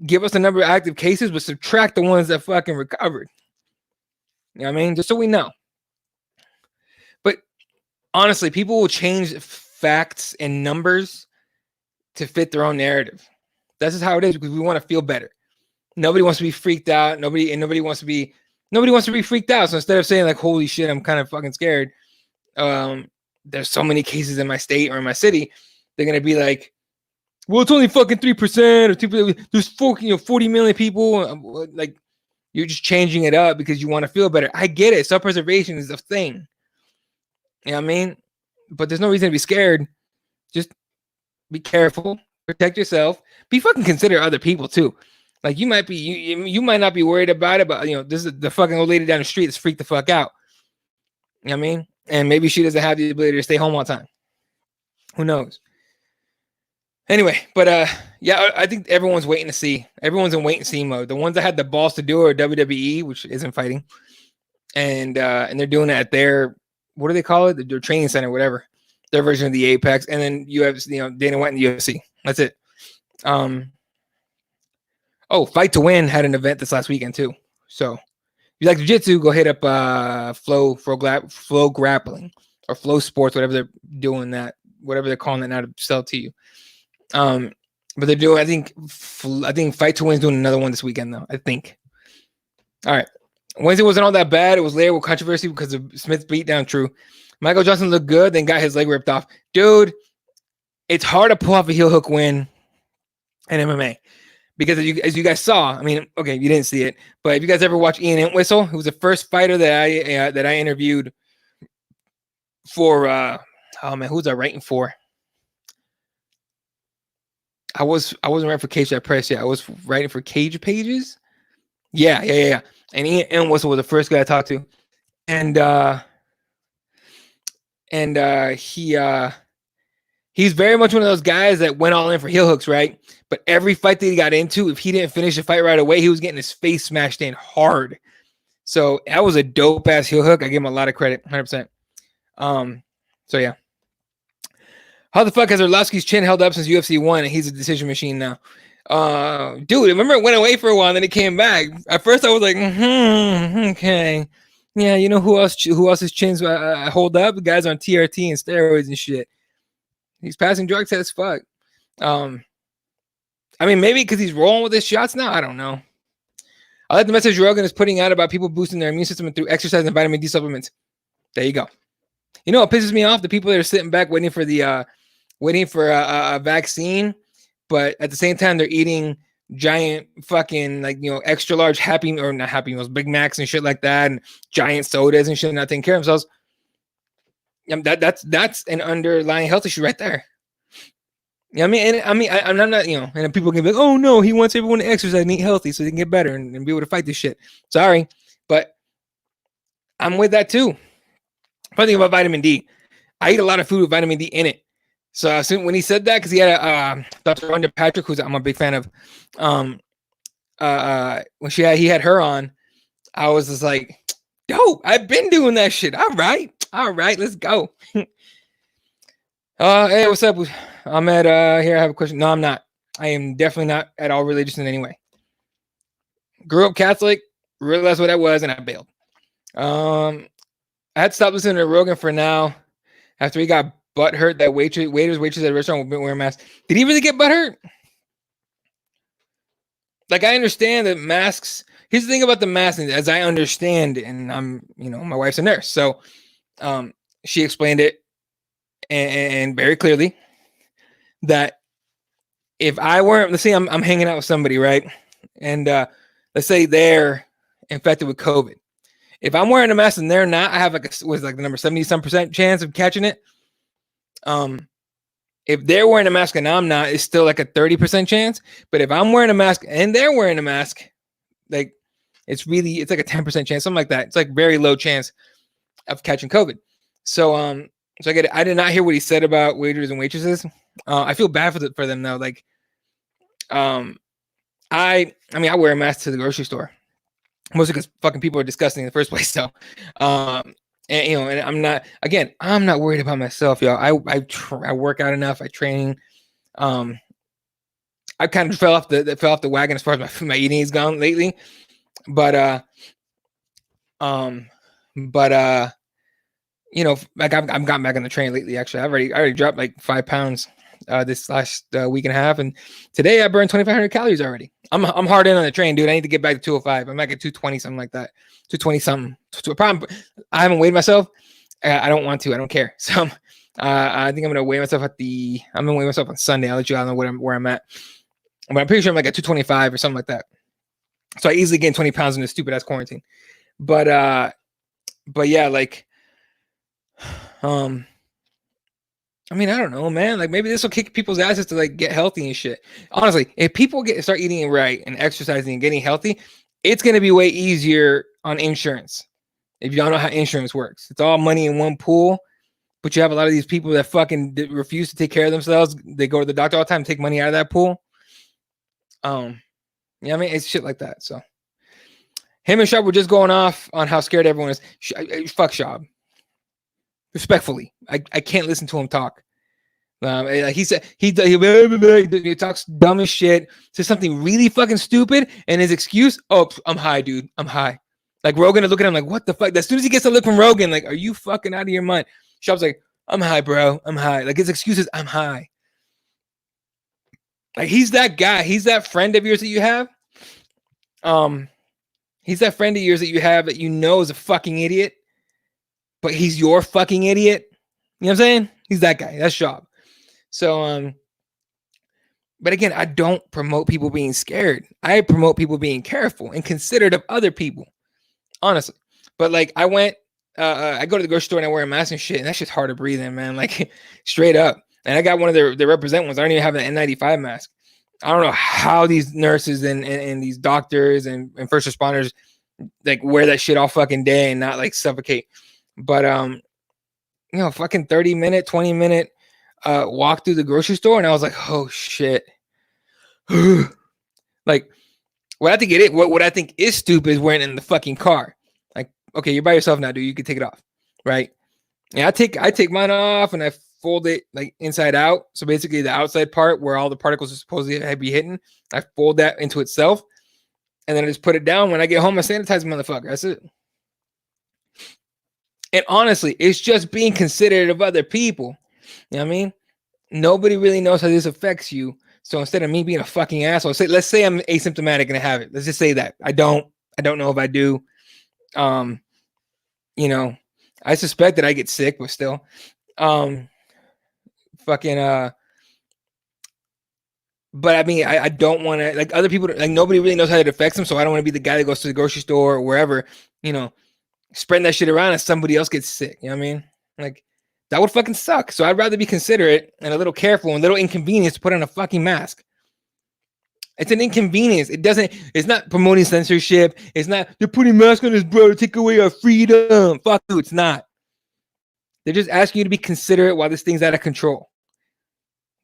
give us the number of active cases, but subtract the ones that fucking recovered. You know what I mean? Just so we know. But honestly, people will change facts and numbers to fit their own narrative. That's just how it is, because we want to feel better. Nobody wants to be freaked out. Nobody wants to be freaked out. So instead of saying like, holy shit, I'm kind of fucking scared. There's so many cases in my state or in my city. They're going to be like, well, it's only fucking 3% or 2%. There's 40 million people. Like, you're just changing it up because you want to feel better. I get it. Self-preservation is a thing. You know what I mean? But there's no reason to be scared. Just be careful. Protect yourself. Be fucking considerate of other people too. Like, you might be, you might not be worried about it, but this is the fucking old lady down the street that's freaked the fuck out. You know what I mean? And maybe she doesn't have the ability to stay home all the time. Who knows? Anyway, but yeah, I think everyone's waiting to see. Everyone's in wait and see mode. The ones that had the balls to do it are WWE, which isn't fighting, and they're doing it at their, what do they call it? Their training center, whatever. Their version of the Apex, and then you have Dana White and the UFC. That's it. Fight to Win had an event this last weekend too. So if you like jiu-jitsu, go hit up Flow Grappling or Flow Sports, whatever they're doing that, whatever they're calling it now to sell to you. But they're doing, I think Fight to Win is doing another one this weekend though. I think. All right. Wednesday wasn't all that bad. It was layered with controversy because of Smith's beatdown. True. Michael Johnson looked good, then got his leg ripped off. Dude, it's hard to pull off a heel hook win in MMA. Because as you guys saw, I mean, okay, you didn't see it, but if you guys ever watched Ian Entwistle, who was the first fighter that I interviewed for, who was I writing for? I wasn't writing for Cage That Press yet. I was writing for Cage Pages. Yeah. And Ian was the first guy I talked to, and he's very much one of those guys that went all in for heel hooks, right? But every fight that he got into, if he didn't finish the fight right away, he was getting his face smashed in hard. So that was a dope ass heel hook. I give him a lot of credit, 100%. So yeah. How the fuck has Arlovsky's chin held up since UFC 1 and he's a decision machine now? Dude, remember it went away for a while and then it came back. At first I was like, okay. Yeah, you know who else's chins hold up? The guys on TRT and steroids and shit. He's passing drug tests, fuck. I mean, maybe because he's rolling with his shots now. I don't know. I like the message Rogan is putting out about people boosting their immune system through exercise and vitamin D supplements. There you go. You know what pisses me off? The people that are sitting back waiting for a vaccine, but at the same time they're eating giant fucking extra large not Happy Meals, Big Macs and shit like that, and giant sodas and shit, not taking care of themselves. That's an underlying health issue right there. Yeah, I'm not, and people can be like, oh no, he wants everyone to exercise and eat healthy so they can get better and be able to fight this shit. Sorry, but I'm with that too. Funny thing about vitamin D, I eat a lot of food with vitamin D in it. So when he said that, because he had a Dr. Rhonda Patrick, who's I'm a big fan of, when he had her on, I was just like, dope. I've been doing that shit. All right, let's go. Hey, what's up? I'm at here. I have a question. No, I'm not. I am definitely not at all religious in any way. Grew up Catholic, realized what that was, and I bailed. I had to stop listening to Rogan for now after he got butthurt that waiters at a restaurant were wearing masks. Did he really get butthurt? Like, I understand that masks. Here's the thing about the masks, as I understand, and my wife's a nurse, so she explained it and very clearly that if I weren't, let's say I'm hanging out with somebody, right, and let's say they're infected with COVID. If I'm wearing a mask and they're not, I have the number 70% chance of catching it. If they're wearing a mask and I'm not, it's still like a 30% chance. But if I'm wearing a mask and they're wearing a mask, like it's like a 10% chance, something like that. It's like very low chance of catching COVID. So I get it. I did not hear what he said about waiters and waitresses. I feel bad for them though. Like, I wear a mask to the grocery store. Mostly because fucking people are disgusting in the first place. So, and I'm not worried about myself, y'all. I work out enough. I train. I kind of fell off the wagon as far as my eating has gone lately. But I've gotten back on the train lately. Actually, I already dropped like 5 pounds this last week and a half, and today I burned 2,500 calories already. I'm hard in on the train, dude. I need to get back to 205. I'm like at 220, something like that. 220 something. Problem. I haven't weighed myself. I don't want to. I don't care. So I think I'm gonna weigh myself I'm gonna weigh myself on Sunday. I'll let you all know where I'm at. But I'm pretty sure I'm like at 225 or something like that. So I easily gained 20 pounds in this stupid ass quarantine. But yeah, like, I don't know, man. Like, maybe this will kick people's asses to like get healthy and shit. Honestly, if people start eating right and exercising and getting healthy, it's gonna be way easier on insurance. If y'all know how insurance works, it's all money in one pool. But you have a lot of these people that fucking refuse to take care of themselves. They go to the doctor all the time, take money out of that pool. It's shit like that. So him and Shab were just going off on how scared everyone is. Fuck Shab. Respectfully, I can't listen to him talk. He said he talks dumb as shit, says something really fucking stupid, and his excuse, oh, I'm high, dude. I'm high. Like, Rogan would look at him like, what the fuck? As soon as he gets a look from Rogan, like, are you fucking out of your mind? Shab's like, I'm high, bro. I'm high. Like, his excuse is, I'm high. Like, he's that guy. He's that friend of yours that you have. He's that friend of yours that you have that you know is a fucking idiot, but he's your fucking idiot. You know what I'm saying? He's that guy. That's Shab. So, but again, I don't promote people being scared. I promote people being careful and considerate of other people, honestly. But like, I go to the grocery store and I wear a mask and shit, and that's just hard to breathe in, man. Like, straight up. And I got one of the Represent ones. I don't even have an N95 mask. I don't know how these nurses and these doctors and first responders like wear that shit all fucking day and not like suffocate. But you know, fucking 30-minute, 20-minute walk through the grocery store, and I was like, oh shit. Like, what I think is stupid is wearing it in the fucking car. Like, okay, you're by yourself now, dude. You can take it off, right? Yeah, I take mine off and I fold it like inside out. So basically, the outside part where all the particles are supposedly be hitting, I fold that into itself, and then I just put it down. When I get home, I sanitize the motherfucker. That's it. And honestly, it's just being considerate of other people. You know what I mean? Nobody really knows how this affects you. So instead of me being a fucking asshole, let's say I'm asymptomatic and I have it. Let's just say that. I don't know if I do. You know, I suspect that I get sick, but still. But I mean, I don't want to, like, other people, like, nobody really knows how it affects them. So I don't want to be the guy that goes to the grocery store or wherever, you know, spreading that shit around and somebody else gets sick. You know what I mean? Like, that would fucking suck. So I'd rather be considerate and a little careful and a little inconvenience to put on a fucking mask. It's an inconvenience. It's not promoting censorship. It's not, they're putting masks on us, bro, to take away our freedom. Fuck you, it's not. They're just asking you to be considerate while this thing's out of control.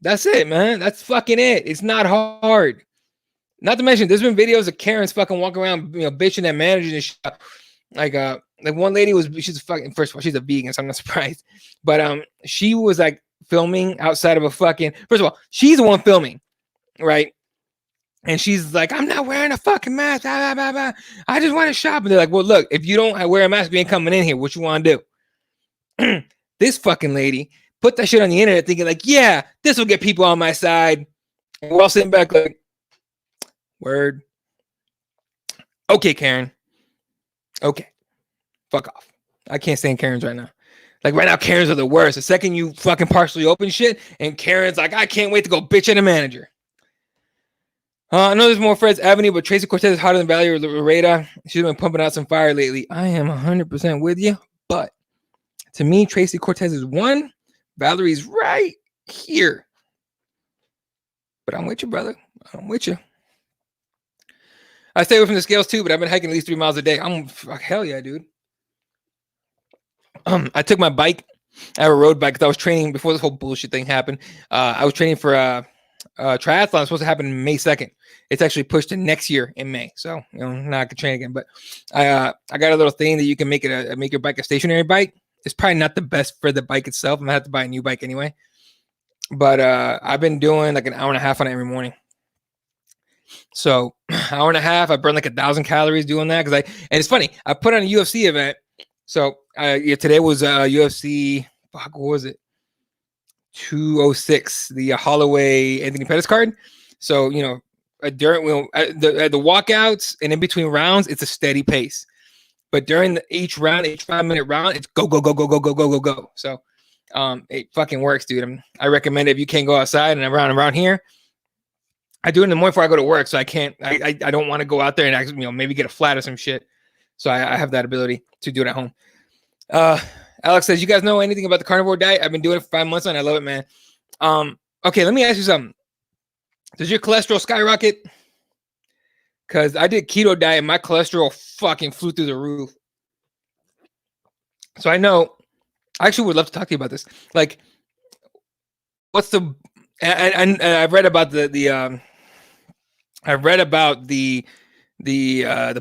That's it, man. That's fucking it. It's not hard. Not to mention, there's been videos of Karens fucking walking around, you know, bitching at managers and shit. Like one lady she's fucking, first of all, she's a vegan, so I'm not surprised. But she was like filming outside of a fucking, first of all, she's the one filming, right? And she's like, I'm not wearing a fucking mask. Blah, blah, blah, blah. I just want to shop. And they're like, well, look, if you don't wear a mask, you ain't coming in here. What you want to do? This fucking lady put that shit on the internet thinking like, yeah, this will get people on my side. And we're all sitting back like, word. Okay, Karen. Okay. Fuck off. I can't stand Karens right now. Like right now, Karens are the worst. The second you fucking partially open shit and Karen's like, I can't wait to go bitch at a manager. I know there's more Fred's Avenue, but Tracy Cortez is hotter than Valerie Loretta. She's been pumping out some fire lately. I am 100% with you, but to me, Tracy Cortez is one. Valerie's right here. But I'm with you, brother. I'm with you. I stay away from the scales too, but I've been hiking at least 3 miles a day. Hell yeah, dude. I took my bike. I have a road bike because I was training before this whole bullshit thing happened. I was training for a triathlon. It's supposed to happen May 2nd. It's actually pushed to next year in May. So, you know, now I can train again. But I got a little thing that you can make your bike a stationary bike. It's probably not the best for the bike itself. I'm gonna have to buy a new bike anyway. But I've been doing like an hour and a half on it every morning. So hour and a half, I burn like 1,000 calories doing that. And it's funny, I put on a UFC event. So today was UFC, fuck, what was it? 206, the Holloway Anthony Pettis card. So, you know, during the walkouts and in between rounds, it's a steady pace. But during each 5-minute round, it's go, go, go, go, go, go, go, go, go. So it fucking works, dude. I recommend it if you can't go outside and around here. I do it in the morning before I go to work, so I don't want to go out there and actually, you know, maybe get a flat or some shit. So I have that ability to do it at home. Alex says, you guys know anything about the carnivore diet? I've been doing it for 5 months and I love it, man. Okay, let me ask you something. Does your cholesterol skyrocket? Because I did keto diet and my cholesterol fucking flew through the roof. So I actually would love to talk to you about this. Like, what's the, and I've read about the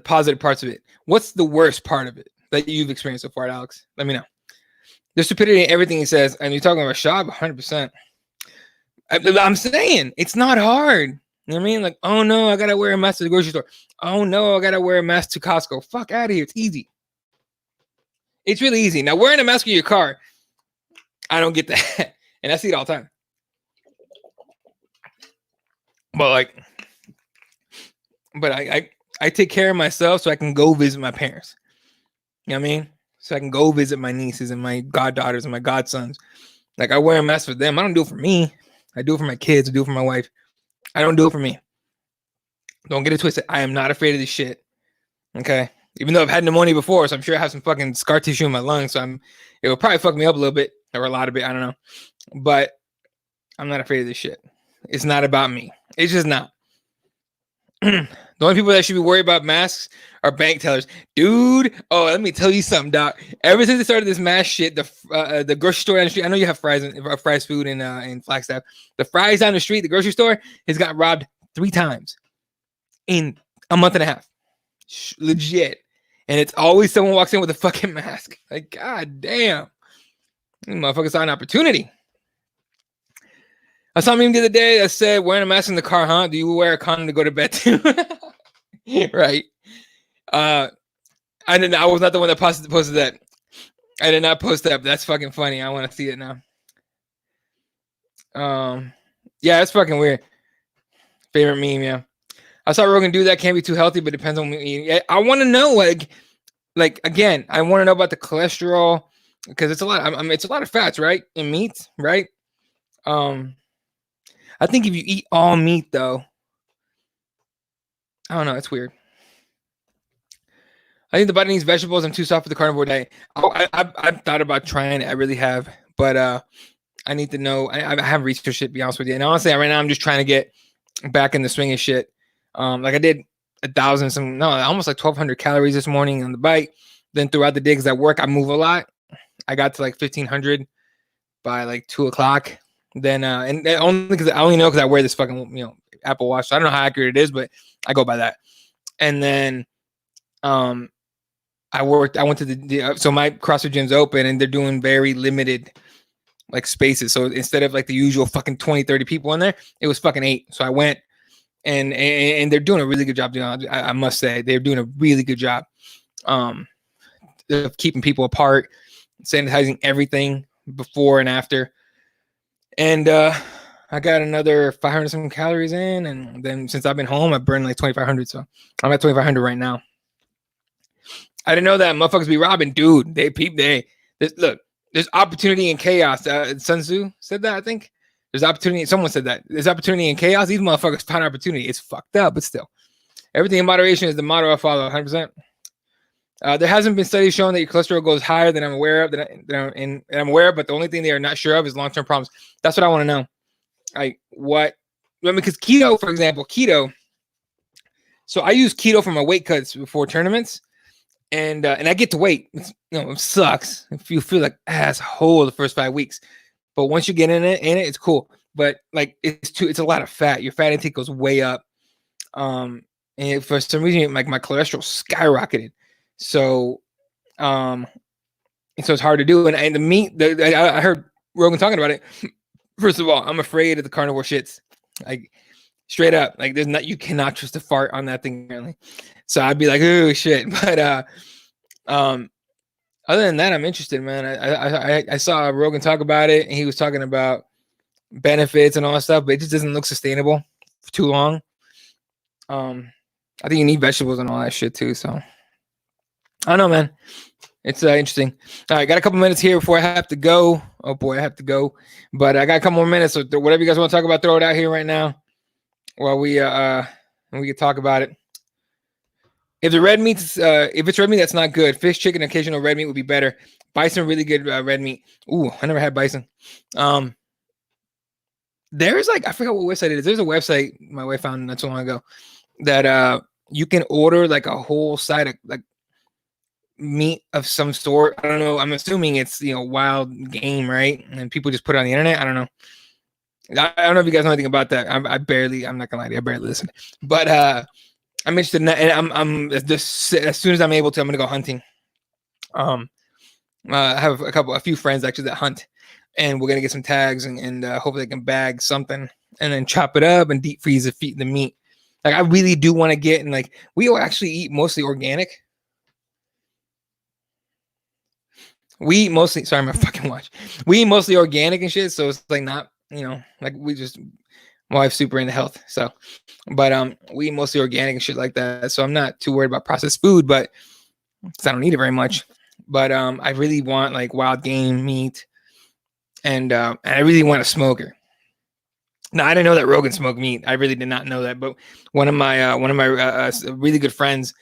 positive parts of it. What's the worst part of it that you've experienced so far, Alex? Let me know. The stupidity in everything he says, and you're talking about shop, 100%. I'm saying it's not hard. You know what I mean? Like, oh no, I gotta wear a mask to the grocery store. Oh no, I gotta wear a mask to Costco. Fuck out of here. It's easy. It's really easy. Now, wearing a mask in your car, I don't get that. And I see it all the time. But I take care of myself so I can go visit my parents. You know what I mean? So I can go visit my nieces and my goddaughters and my godsons. Like, I wear a mask for them. I don't do it for me. I do it for my kids. I do it for my wife. I don't do it for me. Don't get it twisted. I am not afraid of this shit. Okay? Even though I've had pneumonia before, so I'm sure I have some fucking scar tissue in my lungs. So it will probably fuck me up a little bit or a lot of it. I don't know. But I'm not afraid of this shit. It's not about me. It's just not. The only people that should be worried about masks are bank tellers, dude. Oh, let me tell you something, doc. Ever since they started this mask shit, the grocery store down the street. I know you have fries food in Flagstaff. The fries down the street, the grocery store has got robbed 3 times in a month and a half. Legit. And it's always someone walks in with a fucking mask. Like, god damn. These motherfuckers saw an opportunity. I saw a meme the other day that said, wearing a mask in the car, huh? Do you wear a condom to go to bed too? Right. I was not the one that posted that. I did not post that, but that's fucking funny. I want to see it now. Yeah, it's fucking weird. Favorite meme, yeah. I saw Rogan do that. Can't be too healthy, but depends on what you eat. I want to know, like again, I want to know about the cholesterol because it's a lot. I mean, it's a lot of fats, right, in meat, right? I think if you eat all meat, though, I don't know. It's weird. I think the body needs vegetables. I'm too soft for the carnivore diet. I've thought about trying it. I really have, but I need to know. I haven't researched it, to be honest with you. And honestly, right now I'm just trying to get back in the swing of shit. Like I did 1,000 almost like 1,200 calories this morning on the bike. Then throughout the day, because I work, I move a lot. I got to like 1,500 by like 2:00. Then and only because I only know because I wear this fucking Apple Watch. So I don't know how accurate it is, but I go by that. And then I went to the so my CrossFit gym's open and they're doing very limited like spaces. So instead of like the usual fucking 20-30 people in there, it was fucking 8. So I went and they're doing a really good job. I must say they're doing a really good job of keeping people apart, sanitizing everything before and after. And I got another 500 some calories in, and then since I've been home, I burned like 2,500. So I'm at 2,500 right now. I didn't know that motherfuckers be robbing, dude. Look, there's opportunity in chaos. Sun Tzu said that, I think. There's opportunity. Someone said that. There's opportunity in chaos. These motherfuckers find opportunity. It's fucked up, but still. Everything in moderation is the motto I follow, 100%. There hasn't been studies showing that your cholesterol goes higher than I'm aware of, but the only thing they are not sure of is long-term problems. That's what I want to know. Because keto, for example, so I use keto for my weight cuts before tournaments, and I get to weight. It sucks if you feel like asshole the first 5 weeks, but once you get in it, it's cool. But like it's a lot of fat. Your fat intake goes way up, and for some reason, like my cholesterol skyrocketed. So, so it's hard to do. And the meat, I heard Rogan talking about it. First of all, I'm afraid of the carnivore shits. Like straight up, like you cannot trust a fart on that thing. Apparently. So I'd be like, oh shit. But other than that, I'm interested, man. I saw Rogan talk about it, and he was talking about benefits and all that stuff, but it just doesn't look sustainable for too long. I think you need vegetables and all that shit too. So I don't know, man. It's interesting. All right, got a couple minutes here before I have to go. Oh boy, I have to go. But I got a couple more minutes. So whatever you guys want to talk about, throw it out here right now while we can talk about it. If the red meat's if it's red meat, that's not good. Fish, chicken, occasional red meat would be better. Bison, really good red meat. Ooh, I never had bison. There's like, I forgot what website it is. There's a website my wife found not so long ago that you can order like a whole side of like meat of some sort. I don't know. I'm assuming it's wild game, right? And people just put it on the internet. I don't know. I don't know if you guys know anything about that. I'm not gonna lie to you, I barely listen. But I'm interested in that, and I'm as soon as I'm able to, I'm gonna go hunting. I have a few friends actually that hunt, and we're gonna get some tags and hopefully they can bag something and then chop it up and deep freeze the meat. Like I really do want to get, and like we actually eat mostly organic. We eat mostly, sorry, my fucking watch. We eat mostly organic and shit, so it's like not, like my wife's super into health, so, but we eat mostly organic and shit like that, so I'm not too worried about processed food, but because I don't eat it very much. But I really want like wild game meat, and I really want a smoker. Now I didn't know that Rogan smoked meat. I really did not know that, but one of my really good friends,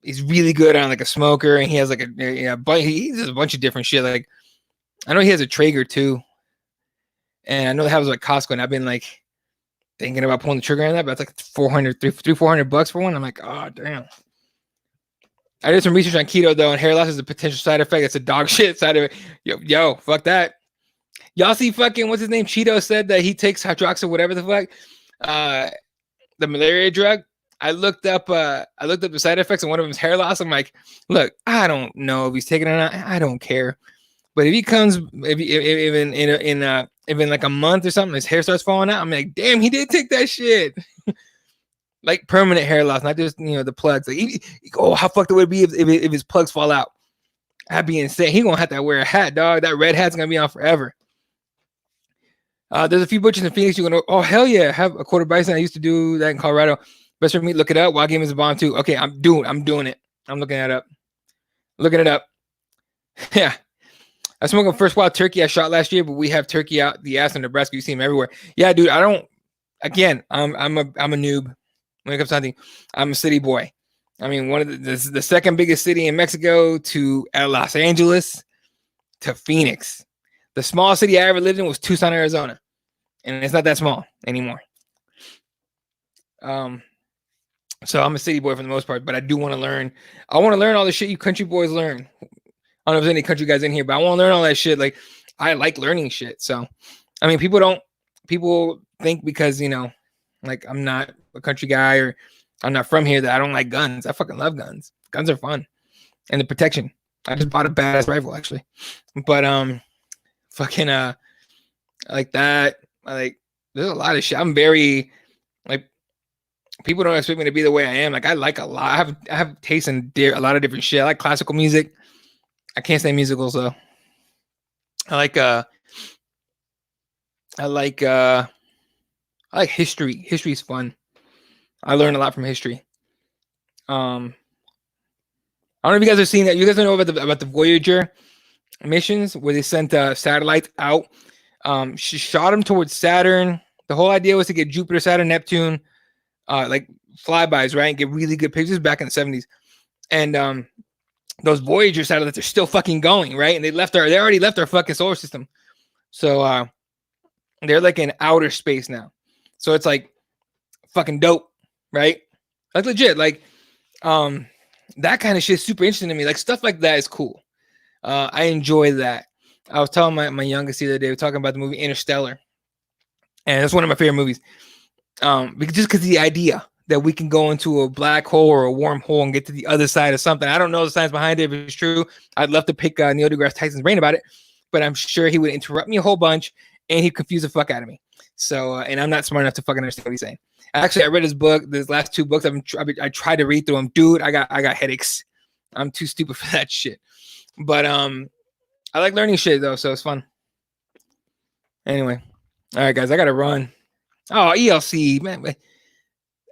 he's really good on like a smoker, and he has like he does a bunch of different shit. Like I know he has a Traeger too, and I know they have like Costco, and I've been like thinking about pulling the trigger on that, but it's like $400 for one. I'm like, oh damn. I did some research on keto though, and hair loss is a potential side effect. It's a dog shit side effect. Yo, fuck that. Y'all see fucking what's his name? Cheeto said that he takes hydroxy, whatever the fuck, the malaria drug. I looked up the side effects, and one of them is hair loss. I'm like, look, I don't know if he's taking it or not. I don't care. But if he comes, if in like a month or something, his hair starts falling out, I'm like, damn, he did take that shit. Like permanent hair loss, not just the plugs. Like, how fucked it would be if his plugs fall out? That'd be insane. He gonna have to wear a hat, dog. That red hat's gonna be on forever. There's a few butchers in Phoenix. You're gonna, oh hell yeah, have a quarter bison. I used to do that in Colorado. Best for me, look it up. Wild Game is a bomb too. Okay, I'm doing it. I'm looking it up. Looking it up. Yeah. I smoked a first wild turkey I shot last year, but we have turkey out the ass in Nebraska. You see them everywhere. Yeah, dude. I'm a noob when it comes to hunting. I'm a city boy. I mean, one of the second biggest city in Mexico to Los Angeles to Phoenix. The smallest city I ever lived in was Tucson, Arizona, and it's not that small anymore. So I'm a city boy for the most part, but I do want to learn. I want to learn all the shit you country boys learn. I don't know if there's any country guys in here, but I want to learn all that shit. Like, I like learning shit. So, I mean, people think because, like I'm not a country guy or I'm not from here that I don't like guns. I fucking love guns. Guns are fun. And the protection. I just bought a badass rifle actually. But, fucking, I like that. There's a lot of shit. I'm very, like, people don't expect me to be the way I am. Like, I like a lot. I have taste in a lot of different shit. I like classical music. I can't say musicals though. I like history. History is fun. I learn a lot from history. I don't know if you guys have seen that. You guys know about the Voyager missions where they sent satellites out. She shot them towards Saturn. The whole idea was to get Jupiter, Saturn, Neptune, like flybys, right, and get really good pictures back in the 70s. And those Voyager satellites are still fucking going, right? And they already left our fucking solar system. So they're like in outer space now. So it's like fucking dope, right? Like legit, like that kind of shit is super interesting to me. Like stuff like that is cool. I enjoy that. I was telling my youngest the other day, we were talking about the movie Interstellar. And it's one of my favorite movies. Because the idea that we can go into a black hole or a wormhole and get to the other side of something. I don't know the science behind it, if it's true. I'd love to pick Neil deGrasse Tyson's brain about it, but I'm sure he would interrupt me a whole bunch and he'd confuse the fuck out of me. So, and I'm not smart enough to fucking understand what he's saying. Actually, I read his book, these last two books. I tried to read through them. Dude, I got headaches. I'm too stupid for that shit. But I like learning shit though, so it's fun. Anyway, all right, guys, I gotta run. Oh, ELC, man.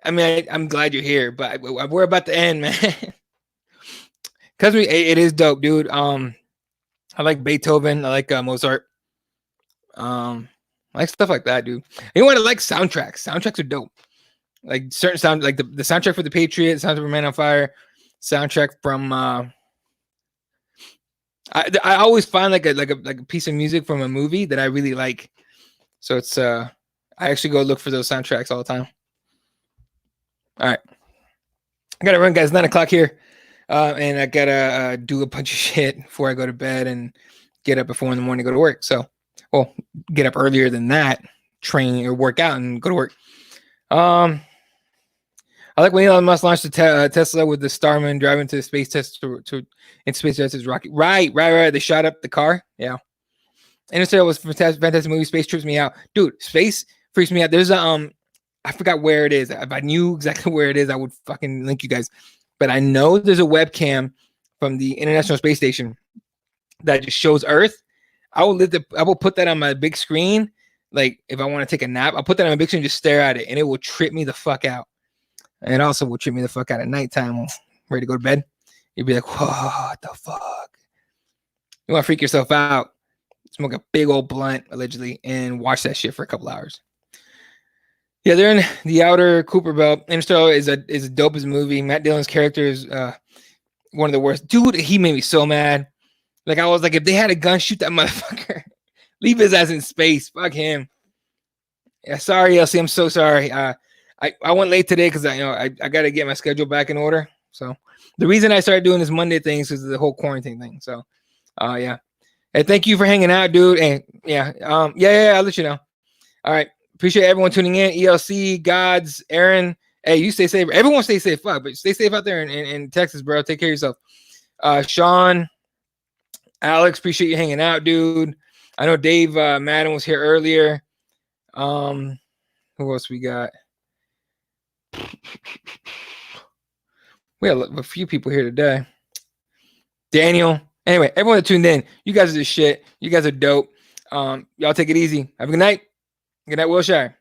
I mean, I'm glad you're here, but we're about to end, man. Because it is dope, dude. I like Beethoven. I like Mozart. I like stuff like that, dude. You know what? I like soundtracks. Soundtracks are dope. Like certain sound, like the soundtrack for The Patriot, soundtrack for Man on Fire, soundtrack from. I always find like a piece of music from a movie that I really like. So it's I actually go look for those soundtracks all the time. All right, I gotta run, guys. 9 o'clock here, and I gotta do a bunch of shit before I go to bed and get up at 4 in the morning to go to work. So, well, get up earlier than that, train or work out and go to work. I like when Elon Musk launched the Tesla with the Starman driving to the space test in space test is rocket. Right. They shot up the car. Yeah. Interstellar was fantastic movie. Space trips me out, dude. Space freaks me out. There's a I forgot where it is. If I knew exactly where it is, I would fucking link you guys. But I know there's a webcam from the International Space Station that just shows Earth. I will put that on my big screen. Like if I want to take a nap, I'll put that on my big screen and just stare at it, and it will trip me the fuck out. And it also will trip me the fuck out at nighttime. Ready to go to bed. You'll be like, what the fuck? You want to freak yourself out, smoke a big old blunt, allegedly, and watch that shit for a couple hours. Yeah, they're in the outer Cooper Belt. Interstellar is a dopest movie. Matt Dillon's character is one of the worst. Dude, he made me so mad. Like, I was like, if they had a gun, shoot that motherfucker. Leave his ass in space. Fuck him. Yeah, sorry, Elsie. I'm so sorry. I went late today because I got to get my schedule back in order. So the reason I started doing this Monday things is the whole quarantine thing. So, yeah. Hey, thank you for hanging out, dude. And yeah, I'll let you know. All right, appreciate everyone tuning in. ELC, Gods, Aaron. Hey, you stay safe. Everyone stay safe. Fuck, but stay safe out there in Texas, bro. Take care of yourself. Sean, Alex, appreciate you hanging out, dude. I know Dave Madden was here earlier. Who else we got? We have a few people here today. Daniel. Anyway, everyone that tuned in, you guys are the shit. You guys are dope. Y'all take it easy. Have a good night. Good night, Wilshire.